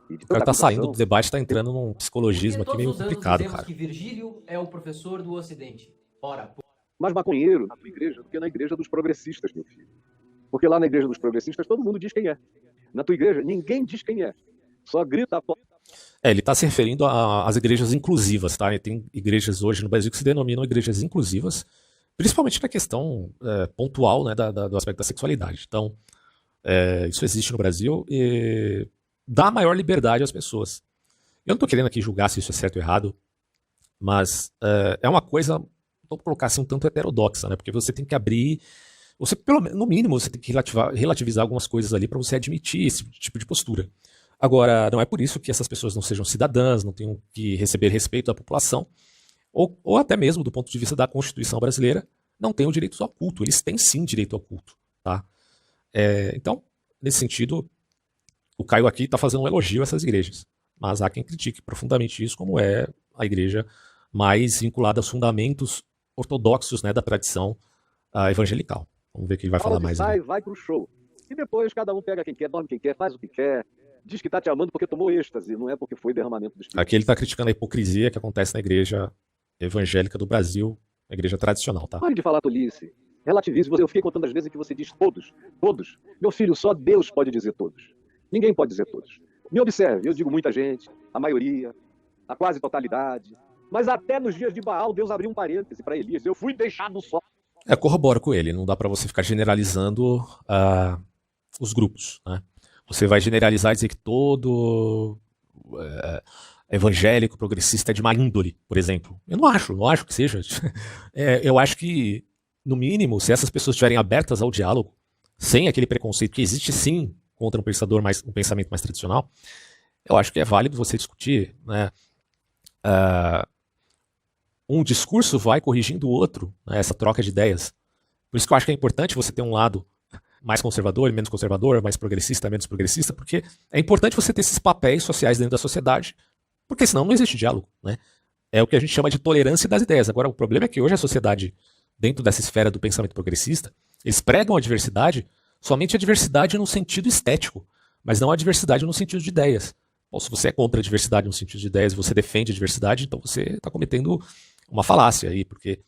Speaker 2: e de
Speaker 1: O cara
Speaker 2: tanta
Speaker 1: tá saindo
Speaker 2: acusação,
Speaker 1: do debate, tá entrando num psicologismo aqui meio complicado,
Speaker 5: dizemos
Speaker 1: cara.
Speaker 5: que Virgílio é o professor do Ocidente. Ora,
Speaker 2: mais maconheiro na tua igreja do que na igreja dos progressistas, meu filho. Porque lá na igreja dos progressistas todo mundo diz quem é. Na tua igreja ninguém diz quem é. Só grita a
Speaker 1: Ele tá se referindo às igrejas inclusivas, tá? E tem igrejas hoje no Brasil que se denominam igrejas inclusivas, principalmente na questão pontual, né, do aspecto da sexualidade. Então, isso existe no Brasil e dá maior liberdade às pessoas. Eu não tô querendo aqui julgar se isso é certo ou errado, mas é uma coisa, vou colocar assim, um tanto heterodoxa, né? Porque você tem que abrir, no mínimo, você tem que relativizar algumas coisas ali para você admitir esse tipo de postura. Agora, não é por isso que essas pessoas não sejam cidadãs, não tenham que receber respeito da população, ou até mesmo do ponto de vista da Constituição brasileira, não tenham direito ao culto. Eles têm sim direito ao culto, tá? Então, nesse sentido, o Caio aqui está fazendo um elogio a essas igrejas, mas há quem critique profundamente isso, como é a igreja mais vinculada aos fundamentos ortodoxos, né, da tradição evangelical. Vamos ver o que ele vai falar mais.
Speaker 2: Vai pro show. E depois cada um pega quem quer, dorme quem quer, faz o que quer. Diz que tá te amando porque tomou êxtase, não é porque foi derramamento do Espírito.
Speaker 1: Aqui ele está criticando a hipocrisia que acontece na igreja evangélica do Brasil, a igreja tradicional, tá?
Speaker 2: Pare de falar tolice. Relativize. Eu fiquei contando as vezes em que você diz todos. Todos. Meu filho, só Deus pode dizer todos. Ninguém pode dizer todos. Me observe, eu digo muita gente, a maioria, a quase totalidade. Mas até nos dias de Baal, Deus abriu um parêntese para Elias. Eu fui deixado só.
Speaker 1: Corroboro com ele. Não dá para você ficar generalizando os grupos, né? Você vai generalizar e dizer que todo evangélico progressista é de má índole, por exemplo. Eu não acho que seja. Eu acho que, no mínimo, se essas pessoas estiverem abertas ao diálogo, sem aquele preconceito que existe sim contra um pensamento mais tradicional, eu acho que é válido você discutir, né? Um discurso vai corrigindo o outro, né, essa troca de ideias. Por isso que eu acho que é importante você ter um lado mais conservador, menos conservador, mais progressista, menos progressista, porque é importante você ter esses papéis sociais dentro da sociedade, porque senão não existe diálogo, né? É o que a gente chama de tolerância das ideias. Agora, o problema é que hoje a sociedade, dentro dessa esfera do pensamento progressista, eles pregam a diversidade, somente a diversidade no sentido estético, mas não a diversidade no sentido de ideias. Bom, se você é contra a diversidade no sentido de ideias, você defende a diversidade, então você está cometendo uma falácia aí, porque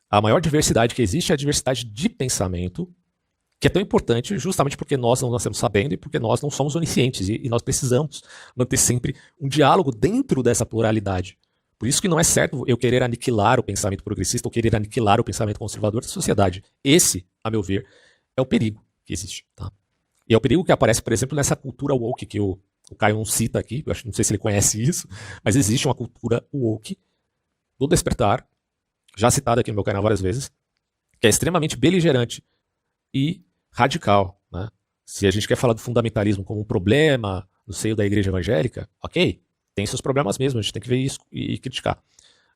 Speaker 1: a maior diversidade que existe é a diversidade de pensamento, que é tão importante justamente porque nós não nascemos sabendo e porque nós não somos oniscientes e nós precisamos manter sempre um diálogo dentro dessa pluralidade. Por isso que não é certo eu querer aniquilar o pensamento progressista ou querer aniquilar o pensamento conservador da sociedade. Esse, a meu ver, é o perigo que existe, tá? E é o perigo que aparece, por exemplo, nessa cultura woke que o Caio não cita aqui, eu não sei se ele conhece isso, mas existe uma cultura woke do despertar, já citada aqui no meu canal várias vezes, que é extremamente beligerante e radical, né? Se a gente quer falar do fundamentalismo como um problema no seio da igreja evangélica, ok, tem seus problemas mesmo, a gente tem que ver isso e criticar.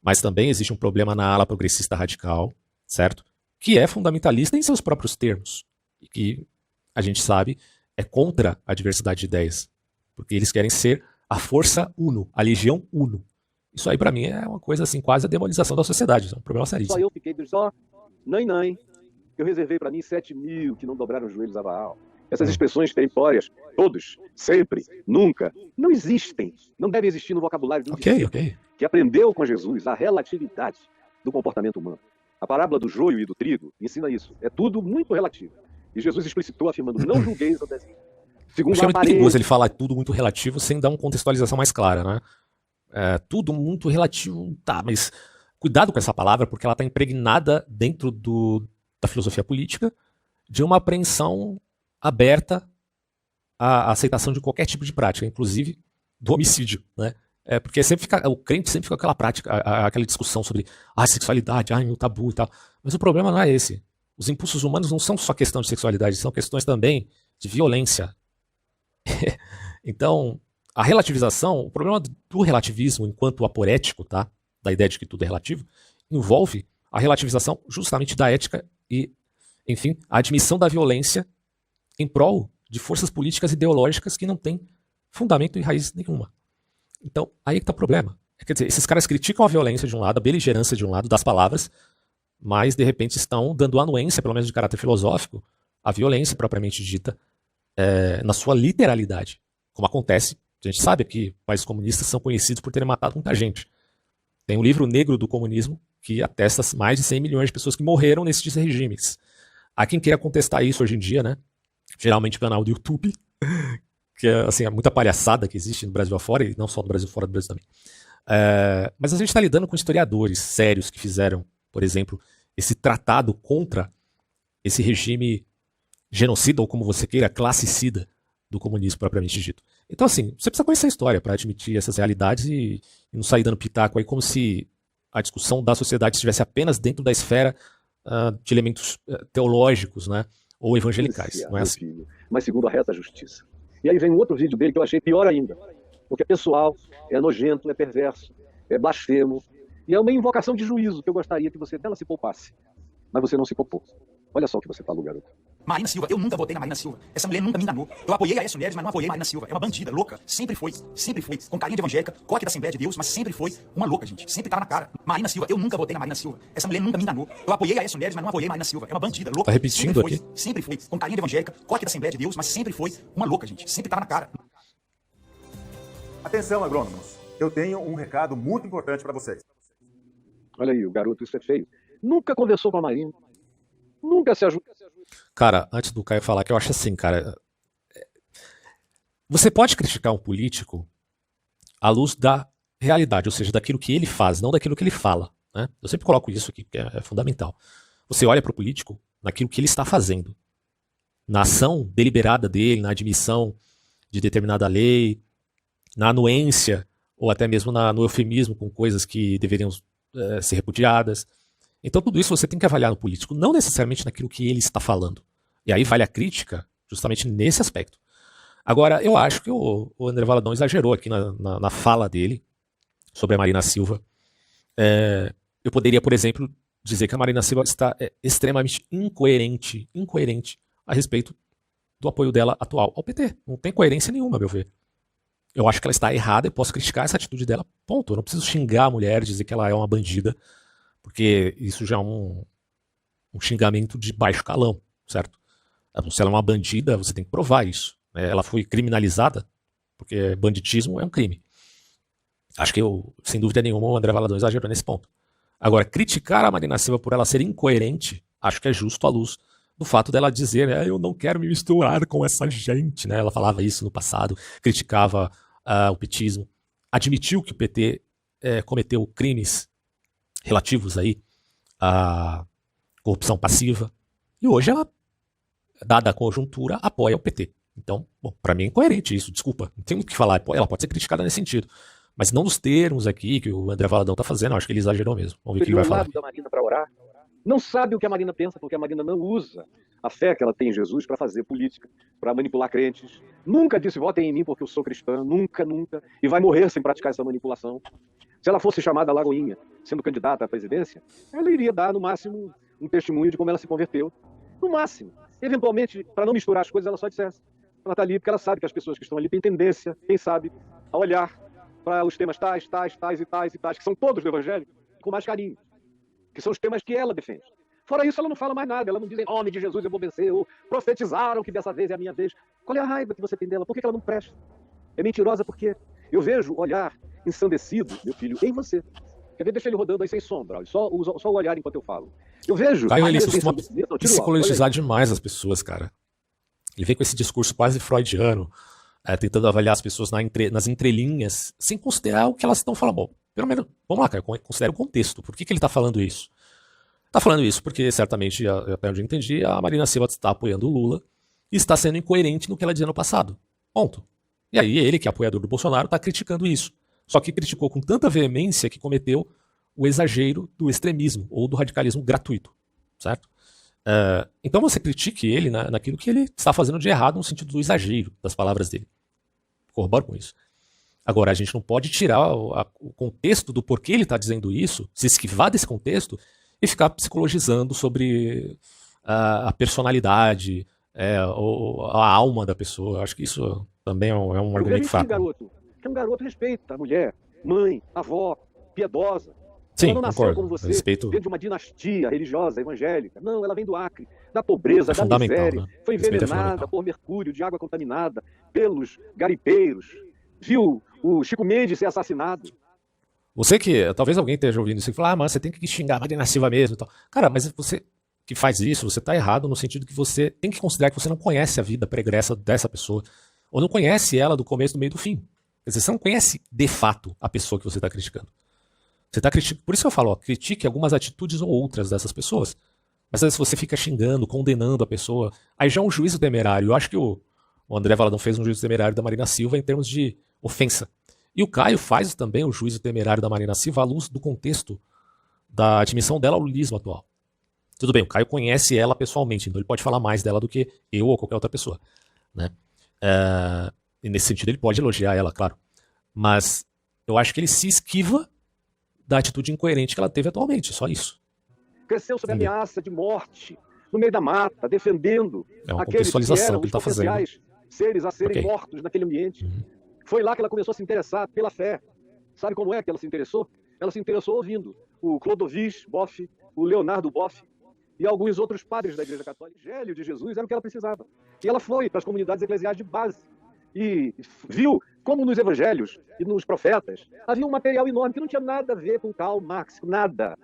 Speaker 1: Mas também existe um problema na ala progressista radical, certo? Que é fundamentalista em seus próprios termos. E que, a gente sabe, é contra a diversidade de ideias. Porque eles querem ser a força uno, a legião uno. Isso aí pra mim é uma coisa assim, quase a demonização da sociedade. É um problema seríssimo.
Speaker 2: Só eu fiquei só, nem. Eu reservei para mim 7.000 que não dobraram os joelhos a Baal. Essas expressões peremptórias, todos, sempre, nunca, não existem. Não devem existir no vocabulário de um discípulo que aprendeu com Jesus a relatividade do comportamento humano. A parábola do joio e do trigo ensina isso. É tudo muito relativo. E Jesus explicitou afirmando, não julgueis o desenho. Segundo
Speaker 1: acho que é muito perigoso ele falar tudo muito relativo sem dar uma contextualização mais clara, né? Tudo muito relativo, tá, mas cuidado com essa palavra, porque ela está impregnada dentro da filosofia política de uma apreensão aberta à aceitação de qualquer tipo de prática, inclusive do homicídio, né? Porque o crente sempre fica com aquela prática, aquela discussão sobre sexualidade, meu tabu e tal. Mas o problema não é esse. Os impulsos humanos não são só questão de sexualidade, são questões também de violência. Então, a relativização, o problema do relativismo enquanto aporético, tá? Da ideia de que tudo é relativo, envolve a relativização justamente da ética e, enfim, a admissão da violência em prol de forças políticas ideológicas que não têm fundamento e raiz nenhuma. Então, aí que está o problema. Quer dizer, esses caras criticam a violência de um lado, a beligerância de um lado, das palavras, mas, de repente, estão dando anuência, pelo menos de caráter filosófico, à violência propriamente dita, na sua literalidade. Como acontece, a gente sabe que países comunistas são conhecidos por terem matado muita gente. Tem o livro negro do comunismo, que atesta mais de 100 milhões de pessoas que morreram nesses regimes. Há quem queira contestar isso hoje em dia, né? Geralmente o canal do YouTube, que é, assim, é muita palhaçada que existe no Brasil afora, e não só no Brasil, fora do Brasil também. Mas a gente está lidando com historiadores sérios que fizeram, por exemplo, esse tratado contra esse regime genocida, ou como você queira, classicida do comunismo propriamente dito. Então, assim, você precisa conhecer a história para admitir essas realidades e não sair dando pitaco aí como se a discussão da sociedade estivesse apenas dentro da esfera de elementos teológicos, né, ou evangelicais. Não é assim.
Speaker 2: Filho, mas segundo a reta justiça. E aí vem um outro vídeo dele que eu achei pior ainda, porque é pessoal, é nojento, é perverso, é blasfemo, e é uma invocação de juízo que eu gostaria que você dela se poupasse. Mas você não se poupou. Olha só o que você falou, garoto.
Speaker 3: Marina Silva, eu nunca votei na Marina Silva. Essa mulher nunca me enganou. Eu apoiei a Aécio Neves, mas não apoiei a Marina Silva. É uma bandida, louca. Sempre foi. Com carinha de evangélica, coque da Assembleia de Deus, mas sempre foi uma louca, gente. Sempre tava na cara. Marina Silva, eu nunca votei na Marina Silva. Essa mulher nunca me enganou. Eu apoiei a Aécio Neves, mas não apoiei a Marina Silva. É uma bandida, louca.
Speaker 1: Tá repetindo aqui?
Speaker 3: Sempre foi. Com carinha de evangélica, coque da Assembleia de Deus, mas sempre foi uma louca, gente. Sempre tava na cara.
Speaker 6: Atenção, agrônomos. Eu tenho um recado muito importante para vocês.
Speaker 2: Olha aí, o garoto, isso é feio. Nunca conversou com a Marina. Nunca se ajudou.
Speaker 1: Cara, antes do Caio falar, que eu acho assim, cara. Você pode criticar um político à luz da realidade, ou seja, daquilo que ele faz, não daquilo que ele fala, né? Eu sempre coloco isso aqui, porque é fundamental. Você olha para o político naquilo que ele está fazendo, na ação deliberada dele, na admissão de determinada lei, na anuência, ou até mesmo no eufemismo com coisas que deveriam ser repudiadas. Então tudo isso você tem que avaliar no político, não necessariamente naquilo que ele está falando. E aí vale a crítica justamente nesse aspecto. Agora, eu acho que o André Valadão exagerou aqui na fala dele sobre a Marina Silva. Eu poderia, por exemplo, dizer que a Marina Silva está extremamente incoerente a respeito do apoio dela atual ao PT. Não tem coerência nenhuma, a meu ver. Eu acho que ela está errada e posso criticar essa atitude dela, ponto. Eu não preciso xingar a mulher, dizer que ela é uma bandida, porque isso já é um xingamento de baixo calão, certo? Se ela é uma bandida, você tem que provar isso. Ela foi criminalizada, porque banditismo é um crime. Acho que sem dúvida nenhuma, o André Valadão exagerou nesse ponto. Agora, criticar a Marina Silva por ela ser incoerente, acho que é justo à luz do fato dela dizer, eu não quero me misturar com essa gente, né? Ela falava isso no passado, criticava o petismo, admitiu que o PT cometeu crimes relativos aí à corrupção passiva, e hoje ela, dada a conjuntura, apoia o PT. Então, bom, para mim é incoerente isso, desculpa, não tem muito o que falar, ela pode ser criticada nesse sentido, mas não nos termos aqui que o André Valadão está fazendo, eu acho que ele exagerou mesmo. Vamos ver o que ele vai falar.
Speaker 2: Da Marina para orar, não sabe o que a Marina pensa, porque a Marina não usa a fé que ela tem em Jesus para fazer política, para manipular crentes. Nunca disse, votem em mim porque eu sou cristã, nunca, e vai morrer sem praticar essa manipulação. Se ela fosse chamada Lagoinha, sendo candidata à presidência, ela iria dar, no máximo, um testemunho de como ela se converteu. No máximo. Eventualmente, para não misturar as coisas, ela só dissesse. Ela está ali porque ela sabe que as pessoas que estão ali têm tendência, quem sabe, a olhar para os temas tais, que são todos do Evangelho, com mais carinho. Que são os temas que ela defende. Fora isso, ela não fala mais nada. Ela não diz, em nome de Jesus eu vou vencer, ou profetizaram que dessa vez é a minha vez. Qual é a raiva que você tem dela? Por que ela não presta? É mentirosa porque eu vejo olhar ensandecido, meu filho, em você. Quer ver? Deixa ele rodando aí sem sombra. Só o olhar enquanto eu falo. Eu vejo...
Speaker 1: Caio, ele costuma psicologizar demais as pessoas, cara. Ele vem com esse discurso quase freudiano, tentando avaliar as pessoas nas entrelinhas, sem considerar o que elas estão falando. Bom, Pelo menos, vamos lá, Caio, considere o contexto. Por que ele está falando isso? Está falando isso porque, certamente, até onde eu entendi, a Marina Silva está apoiando o Lula e está sendo incoerente no que ela dizia no passado. Ponto. E aí ele, que é apoiador do Bolsonaro, está criticando isso. Só que criticou com tanta veemência que cometeu o exagero do extremismo ou do radicalismo gratuito, certo? Então você critique ele naquilo que ele está fazendo de errado no sentido do exagero das palavras dele. Corroboro com isso. Agora, a gente não pode tirar o contexto do porquê ele está dizendo isso, se esquivar desse contexto e ficar psicologizando sobre a personalidade, a alma da pessoa. Eu acho que isso também é um argumento fraco.
Speaker 2: Que um garoto respeita a mulher, mãe, avó, piedosa.
Speaker 1: Sim,
Speaker 2: ela não nasceu
Speaker 1: concordo.
Speaker 2: como você,
Speaker 1: Respeito.
Speaker 2: vem de uma dinastia religiosa, evangélica. Não, ela vem do Acre, da pobreza, da
Speaker 1: fundamental,
Speaker 2: miséria.
Speaker 1: né?
Speaker 2: Foi
Speaker 1: Respeito é
Speaker 2: envenenada
Speaker 1: fundamental.
Speaker 2: por mercúrio, de água contaminada, pelos garipeiros. Viu o Chico Mendes ser assassinado.
Speaker 1: Você que, talvez alguém esteja ouvindo isso e fala, mas você tem que xingar a Marina Silva mesmo e tal. Cara, mas você que faz isso, você está errado no sentido que você tem que considerar que você não conhece a vida pregressa dessa pessoa, ou não conhece ela do começo, do meio e do fim. Quer dizer, você não conhece de fato a pessoa que você está criticando. Você está criticando, por isso que eu falo, critique algumas atitudes ou outras dessas pessoas. Mas se você fica xingando, condenando a pessoa, aí já é um juízo temerário. Eu acho que o André Valadão fez um juízo temerário da Marina Silva em termos de ofensa. E o Caio faz também o juízo temerário da Marina Silva à luz do contexto da admissão dela ao lulismo atual. Tudo bem, o Caio conhece ela pessoalmente, então ele pode falar mais dela do que eu ou qualquer outra pessoa, né? E nesse sentido ele pode elogiar ela, claro. Mas eu acho que ele se esquiva da atitude incoerente que ela teve atualmente, só isso.
Speaker 2: Cresceu sob ameaça de morte, no meio da mata, defendendo
Speaker 1: É uma
Speaker 2: aqueles que
Speaker 1: contextualização
Speaker 2: eram
Speaker 1: que ele está
Speaker 2: os
Speaker 1: fazendo.
Speaker 2: potenciais seres a serem
Speaker 1: Ok.
Speaker 2: mortos naquele ambiente. Foi lá que ela começou a se interessar pela fé. Sabe como é que ela se interessou? Ela se interessou ouvindo o Clodovis Boff, o Leonardo Boff e alguns outros padres da Igreja Católica. O Evangelho de Jesus era o que ela precisava. E ela foi para as comunidades eclesiais de base e viu como nos evangelhos e nos profetas havia um material enorme que não tinha nada a ver com Karl Marx, nada.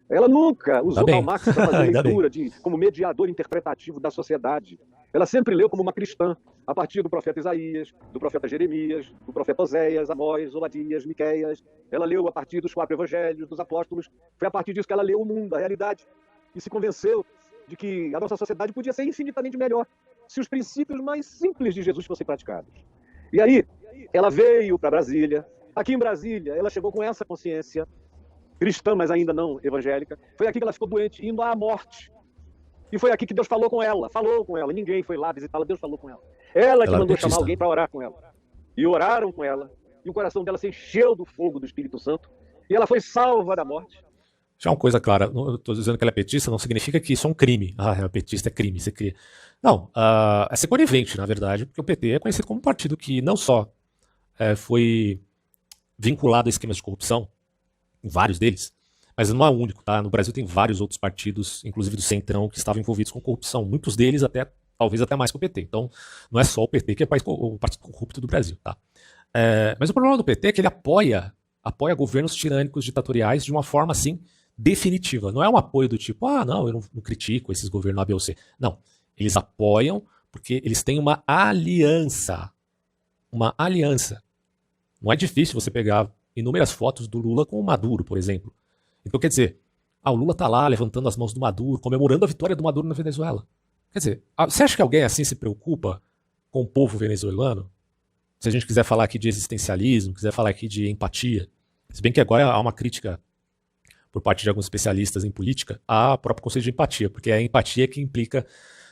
Speaker 2: Ela nunca usou
Speaker 1: bem.
Speaker 2: Karl Marx para fazer
Speaker 1: Ainda
Speaker 2: leitura como mediador interpretativo da sociedade. Ela sempre leu como uma cristã, a partir do profeta Isaías, do profeta Jeremias, do profeta Oséias, Amós, Obadias, Miqueias. Ela leu a partir dos 4 evangelhos, dos apóstolos. Foi a partir disso que ela leu o mundo, a realidade, e se convenceu de que a nossa sociedade podia ser infinitamente melhor se os princípios mais simples de Jesus fossem praticados. E aí, ela veio para Brasília. Aqui em Brasília, ela chegou com essa consciência cristã, mas ainda não evangélica. Foi aqui que ela ficou doente, indo à morte. E foi aqui que Deus falou com ela. Ninguém foi lá visitá-la, Deus falou com ela. Ela que
Speaker 1: Ela é
Speaker 2: mandou
Speaker 1: petista.
Speaker 2: chamar alguém para orar com ela. E oraram com ela. E o coração dela se encheu do fogo do Espírito Santo. E ela foi salva da morte.
Speaker 1: Já uma coisa clara, eu estou dizendo que ela é petista, não significa que isso é um crime. Petista é crime, você cria. Não, é ser conivente, na verdade, porque o PT é conhecido como um partido que não só foi vinculado a esquemas de corrupção, em vários deles, mas não é o único, tá? No Brasil tem vários outros partidos, inclusive do Centrão, que estavam envolvidos com corrupção. Muitos deles talvez até mais que o PT. Então, não é só o PT que é o partido corrupto do Brasil, tá? Mas o problema do PT é que ele apoia governos tirânicos, ditatoriais, de uma forma, assim, definitiva. Não é um apoio do tipo, não, eu não critico esses governos A, B ou C. Não, eles apoiam porque eles têm uma aliança. Uma aliança. Não é difícil você pegar inúmeras fotos do Lula com o Maduro, por exemplo. Então, quer dizer, o Lula tá lá levantando as mãos do Maduro, comemorando a vitória do Maduro na Venezuela. Quer dizer, você acha que alguém assim se preocupa com o povo venezuelano? Se a gente quiser falar aqui de existencialismo, quiser falar aqui de empatia, se bem que agora há uma crítica por parte de alguns especialistas em política ao próprio conceito de empatia, porque é a empatia que implica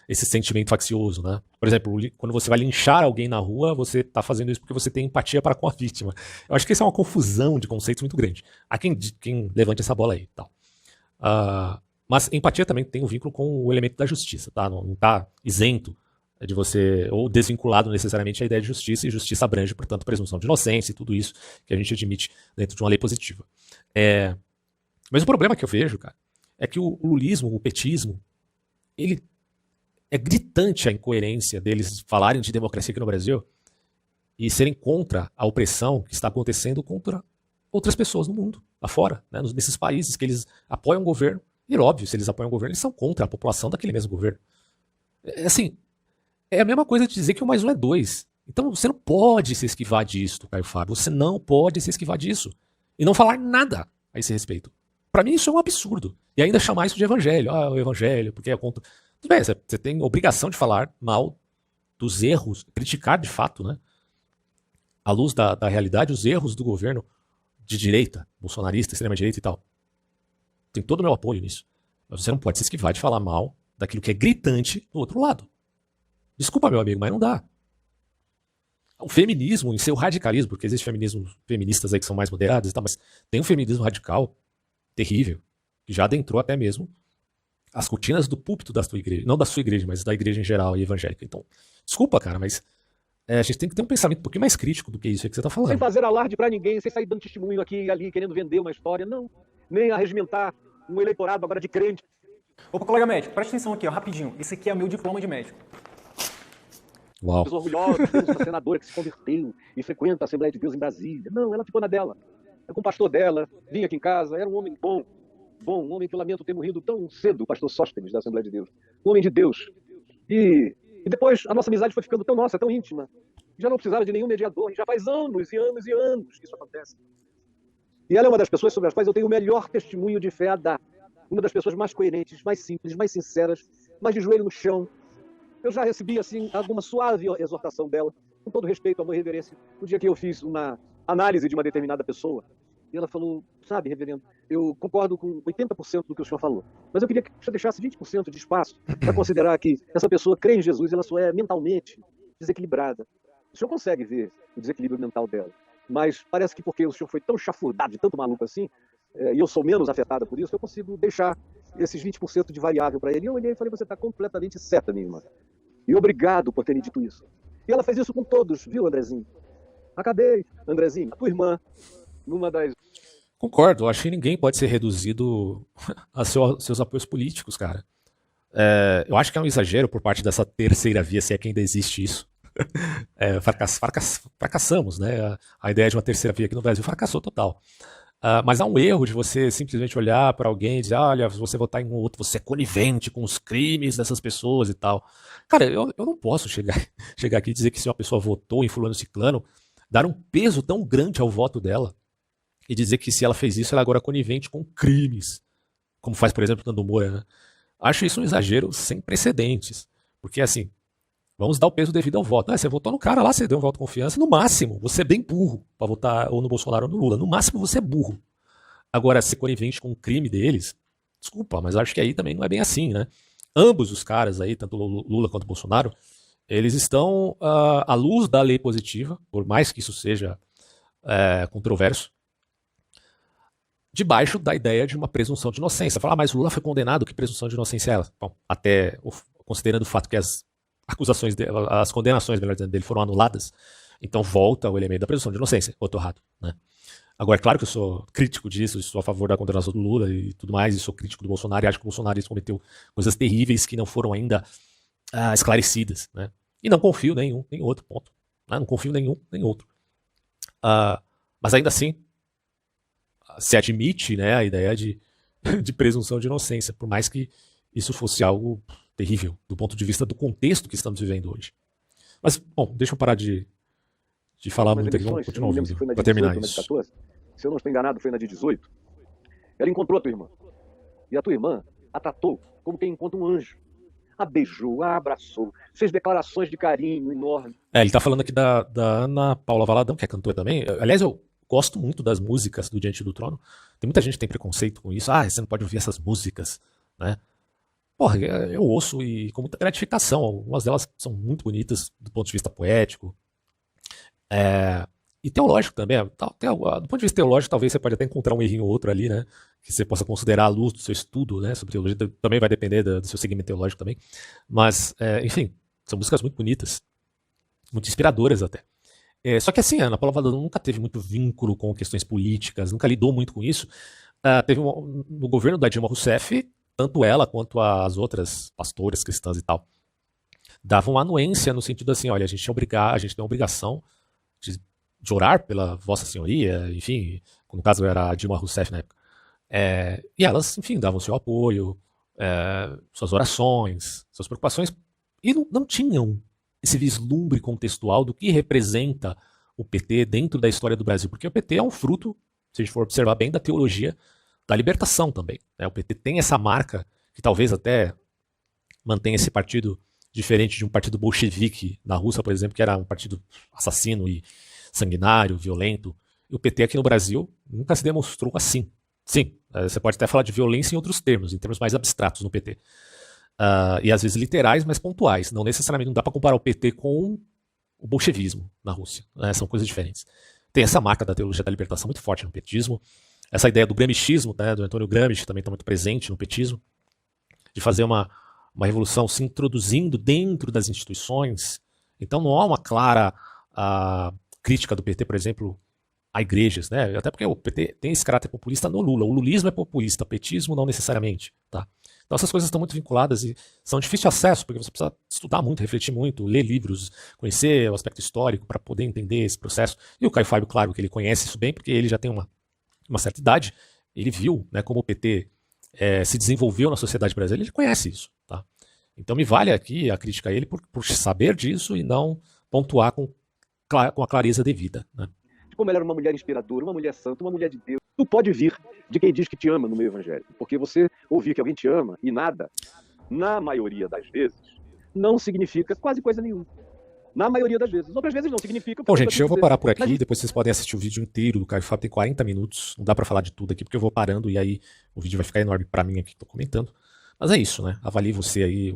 Speaker 1: esse sentimento faccioso, né? Por exemplo, quando você vai linchar alguém na rua, você está fazendo isso porque você tem empatia para com a vítima. Eu acho que isso é uma confusão de conceitos muito grande. Há quem levante essa bola aí. Tal. Mas empatia também tem um vínculo com o elemento da justiça, tá? Não está isento de você, ou desvinculado necessariamente a ideia de justiça, e justiça abrange, portanto, presunção de inocência e tudo isso que a gente admite dentro de uma lei positiva. Mas o problema que eu vejo, cara, é que o lulismo, o petismo, ele é gritante a incoerência deles falarem de democracia aqui no Brasil e serem contra a opressão que está acontecendo contra outras pessoas no mundo, lá fora, né, nesses países que eles apoiam o governo. E óbvio, se eles apoiam o governo, eles são contra a população daquele mesmo governo. Assim, é a mesma coisa de dizer que 1 mais 1 é 2. Então você não pode se esquivar disso, Caio Fábio. Você não pode se esquivar disso. e não falar nada a esse respeito. Pra mim isso é um absurdo. E ainda chamar isso de evangelho. Ah, o evangelho, porque é contra... Tudo bem, você tem obrigação de falar mal dos erros, criticar de fato, né? À luz da realidade, os erros do governo de direita, bolsonarista, extrema-direita e tal. Tem todo o meu apoio nisso. Mas você não pode se esquivar de falar mal daquilo que é gritante do outro lado. Desculpa, meu amigo, mas não dá. O feminismo, em seu radicalismo, porque existe feministas aí que são mais moderadas e tal, mas tem um feminismo radical terrível, que já adentrou até mesmo as cortinas do púlpito da sua igreja. Não da sua igreja, mas da igreja em geral e evangélica. Então, desculpa, cara, mas a gente tem que ter um pensamento um pouquinho mais crítico do que isso aí que você tá falando.
Speaker 2: Sem fazer alarde pra ninguém, sem sair dando testemunho aqui e ali, querendo vender uma história, não. Nem arregimentar um eleitorado agora de crente.
Speaker 7: Opa, colega médico, presta atenção aqui, ó, rapidinho. Esse aqui é meu diploma de médico.
Speaker 1: Uau.
Speaker 2: Orgulhosa, temos uma senadora que se converteu e frequenta a Assembleia de Deus em Brasília. Não, ela ficou na dela. Com o pastor dela, vinha aqui em casa, era um homem bom, um homem que eu lamento ter morrido tão cedo, o pastor Sóstenes da Assembleia de Deus. Um homem de Deus. E depois a nossa amizade foi ficando tão nossa, tão íntima. Já não precisava de nenhum mediador, e já faz anos e anos e anos que isso acontece. E ela é uma das pessoas sobre as quais eu tenho o melhor testemunho de fé a dar. Uma das pessoas mais coerentes, mais simples, mais sinceras, mais de joelho no chão. Eu já recebi, assim, alguma suave exortação dela, com todo respeito, amor e reverência, no dia que eu fiz uma análise de uma determinada pessoa. E ela falou, sabe, reverendo, eu concordo com 80% do que o senhor falou, mas eu queria que o senhor deixasse 20% de espaço para considerar que essa pessoa crê em Jesus e ela só é mentalmente desequilibrada. O senhor consegue ver o desequilíbrio mental dela, mas parece que porque o senhor foi tão chafurdado, de tanto maluco assim, e eu sou menos afetada por isso, eu consigo deixar esses 20% de variável para ele. E eu olhei e falei, você está completamente certa, minha irmã. E obrigado por ter me dito isso. E ela fez isso com todos, viu, Andrezinho? Acabei, Andrezinho, a tua irmã, numa das...
Speaker 1: Concordo, eu acho que ninguém pode ser reduzido a seus apoios políticos, cara. Eu acho que é um exagero por parte dessa terceira via, se é que ainda existe isso. Fracassamos, né? A ideia de uma terceira via aqui no Brasil fracassou total. Mas há um erro de você simplesmente olhar para alguém e dizer, olha, se você votar em um outro, você é conivente com os crimes dessas pessoas e tal. Cara, eu não posso chegar aqui e dizer que se uma pessoa votou em fulano ciclano, dar um peso tão grande ao voto dela e dizer que se ela fez isso, ela agora é conivente com crimes, como faz, por exemplo, o Nando Moura, né? Acho isso um exagero sem precedentes, porque assim, vamos dar o peso devido ao voto. Você votou no cara lá, você deu um voto de confiança, no máximo, você é bem burro para votar ou no Bolsonaro ou no Lula, no máximo você é burro. Agora, ser conivente com o crime deles, desculpa, mas acho que aí também não é bem assim, né? Ambos os caras aí, tanto o Lula quanto o Bolsonaro, eles estão à luz da lei positiva, por mais que isso seja controverso, debaixo da ideia de uma presunção de inocência. Falar, mas o Lula foi condenado, que presunção de inocência é ela? Bom, até considerando o fato que as acusações dele, as condenações, melhor dizendo, dele foram anuladas, então volta o elemento da presunção de inocência, ou tô errado, né? Agora, é claro que eu sou crítico disso, sou a favor da condenação do Lula e tudo mais, e sou crítico do Bolsonaro, e acho que o Bolsonaro cometeu coisas terríveis que não foram ainda esclarecidas, né? E não confio nem outro, ponto. Não confio nem outro. Mas ainda assim, se admite, né, a ideia de presunção de inocência, por mais que isso fosse algo terrível, do ponto de vista do contexto que estamos vivendo hoje. Mas, bom, deixa eu parar de falar muito aqui, vamos continuar ouvindo, para terminar isso.
Speaker 2: 14, se eu não estou enganado, foi na de 18. Ela encontrou a tua irmã. E a tua irmã a tratou como quem encontra um anjo. A beijou, a abraçou, fez declarações de carinho enorme.
Speaker 1: Ele tá falando aqui da Ana Paula Valadão, que é cantora também. Aliás, eu gosto muito das músicas do Diante do Trono. Tem muita gente que tem preconceito com isso. Você não pode ouvir essas músicas, né? Porra, eu ouço e com muita gratificação. Algumas delas são muito bonitas do ponto de vista poético. E teológico também. Do ponto de vista teológico, talvez você pode até encontrar um errinho ou outro ali, né? Que você possa considerar à luz do seu estudo, né? Sobre teologia. Também vai depender do seu segmento teológico também. Mas, enfim, são músicas muito bonitas. Muito inspiradoras até. Só que assim, a Ana Paula Valadão nunca teve muito vínculo com questões políticas, nunca lidou muito com isso. No governo da Dilma Rousseff, tanto ela quanto as outras pastoras cristãs e tal, davam anuência no sentido assim, olha, a gente tem a obrigação de orar pela Vossa Senhoria, enfim, no caso era a Dilma Rousseff na época. E elas, enfim, davam seu apoio, suas orações, suas preocupações, e não tinham esse vislumbre contextual do que representa o PT dentro da história do Brasil, porque o PT é um fruto se a gente for observar bem, da teologia da libertação também, né? O PT tem essa marca, que talvez até mantenha esse partido diferente de um partido bolchevique na Rússia, por exemplo, que era um partido assassino e sanguinário, violento. E o PT aqui no Brasil nunca se demonstrou assim. Sim, você pode até falar de violência em outros termos, em termos mais abstratos no PT. E às vezes literais, mas pontuais. Não necessariamente, não dá para comparar o PT com o bolchevismo na Rússia, né? São coisas diferentes. Tem essa marca da teologia da libertação muito forte no petismo. Essa ideia do gramscismo, né, do Antônio Gramsci, também está muito presente no petismo, de fazer uma revolução se introduzindo dentro das instituições. Então não há uma clara crítica do PT, por exemplo, a igrejas, né? Até porque o PT tem esse caráter populista no Lula. O lulismo é populista, o petismo não necessariamente. Tá? Então essas coisas estão muito vinculadas e são de difícil acesso, porque você precisa estudar muito, refletir muito, ler livros, conhecer o aspecto histórico para poder entender esse processo. E o Caio Fábio, claro que ele conhece isso bem, porque ele já tem uma certa idade, ele viu, né, como o PT se desenvolveu na sociedade brasileira, ele conhece isso. Tá? Então me vale aqui a crítica a ele por saber disso e não pontuar com a clareza devida. Né?
Speaker 2: Como ela era uma mulher inspiradora, uma mulher santa, uma mulher de Deus. Tu pode vir de quem diz que te ama no meio evangélico, porque você ouvir que alguém te ama e nada, na maioria das vezes, não significa quase coisa nenhuma. Na maioria das vezes. Outras vezes não significa.
Speaker 1: Bom, gente, eu vou parar por aqui, depois vocês podem assistir o vídeo inteiro do Caio Fábio, tem 40 minutos, não dá pra falar de tudo aqui, porque eu vou parando e aí o vídeo vai ficar enorme pra mim aqui que tô comentando. Mas é isso, né? Avalie você aí,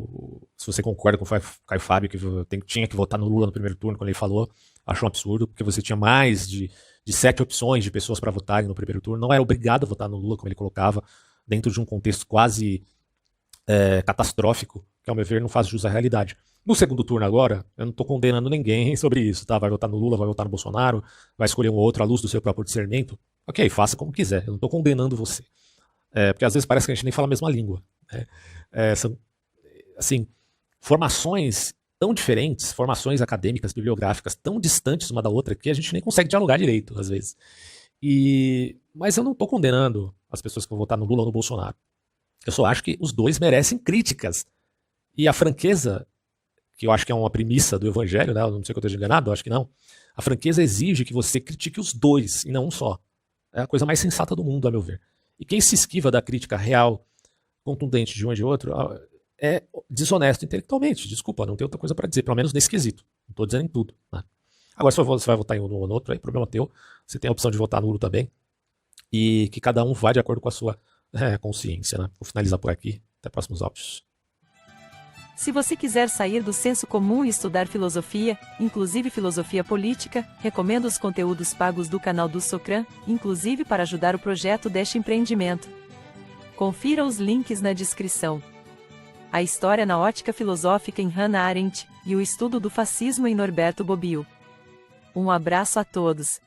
Speaker 1: se você concorda com o Caio Fábio, que tinha que votar no Lula no primeiro turno, quando ele falou, acho um absurdo, porque você tinha mais de 7 opções de pessoas para votarem no primeiro turno, não era obrigado a votar no Lula, como ele colocava, dentro de um contexto quase catastrófico, que ao meu ver não faz jus à realidade. No segundo turno agora, eu não estou condenando ninguém sobre isso, tá? Vai votar no Lula, vai votar no Bolsonaro, vai escolher um ou outro à luz do seu próprio discernimento. Ok, faça como quiser, eu não estou condenando você. Porque às vezes parece que a gente nem fala a mesma língua. Né? São, assim, formações tão diferentes, formações acadêmicas, bibliográficas tão distantes uma da outra que a gente nem consegue dialogar direito, às vezes. Mas eu não estou condenando as pessoas que vão votar no Lula ou no Bolsonaro. Eu só acho que os dois merecem críticas. E a franqueza, que eu acho que é uma premissa do evangelho, né? Eu não sei que eu esteja enganado, eu acho que não. A franqueza exige que você critique os dois, e não um só. É a coisa mais sensata do mundo, a meu ver. E quem se esquiva da crítica real, contundente de um e de outro, é desonesto intelectualmente. Desculpa, não tem outra coisa para dizer, pelo menos nesse quesito. Não estou dizendo em tudo. Né? Agora, se você vai votar em um ou no outro, aí problema teu. Você tem a opção de votar nulo também. E que cada um vá de acordo com a sua consciência. Né? Vou finalizar por aqui. Até próximos áudios.
Speaker 8: Se você quiser sair do senso comum e estudar filosofia, inclusive filosofia política, recomendo os conteúdos pagos do canal do Socran, inclusive para ajudar o projeto deste empreendimento. Confira os links na descrição. A história na ótica filosófica em Hannah Arendt e o estudo do fascismo em Norberto Bobbio. Um abraço a todos.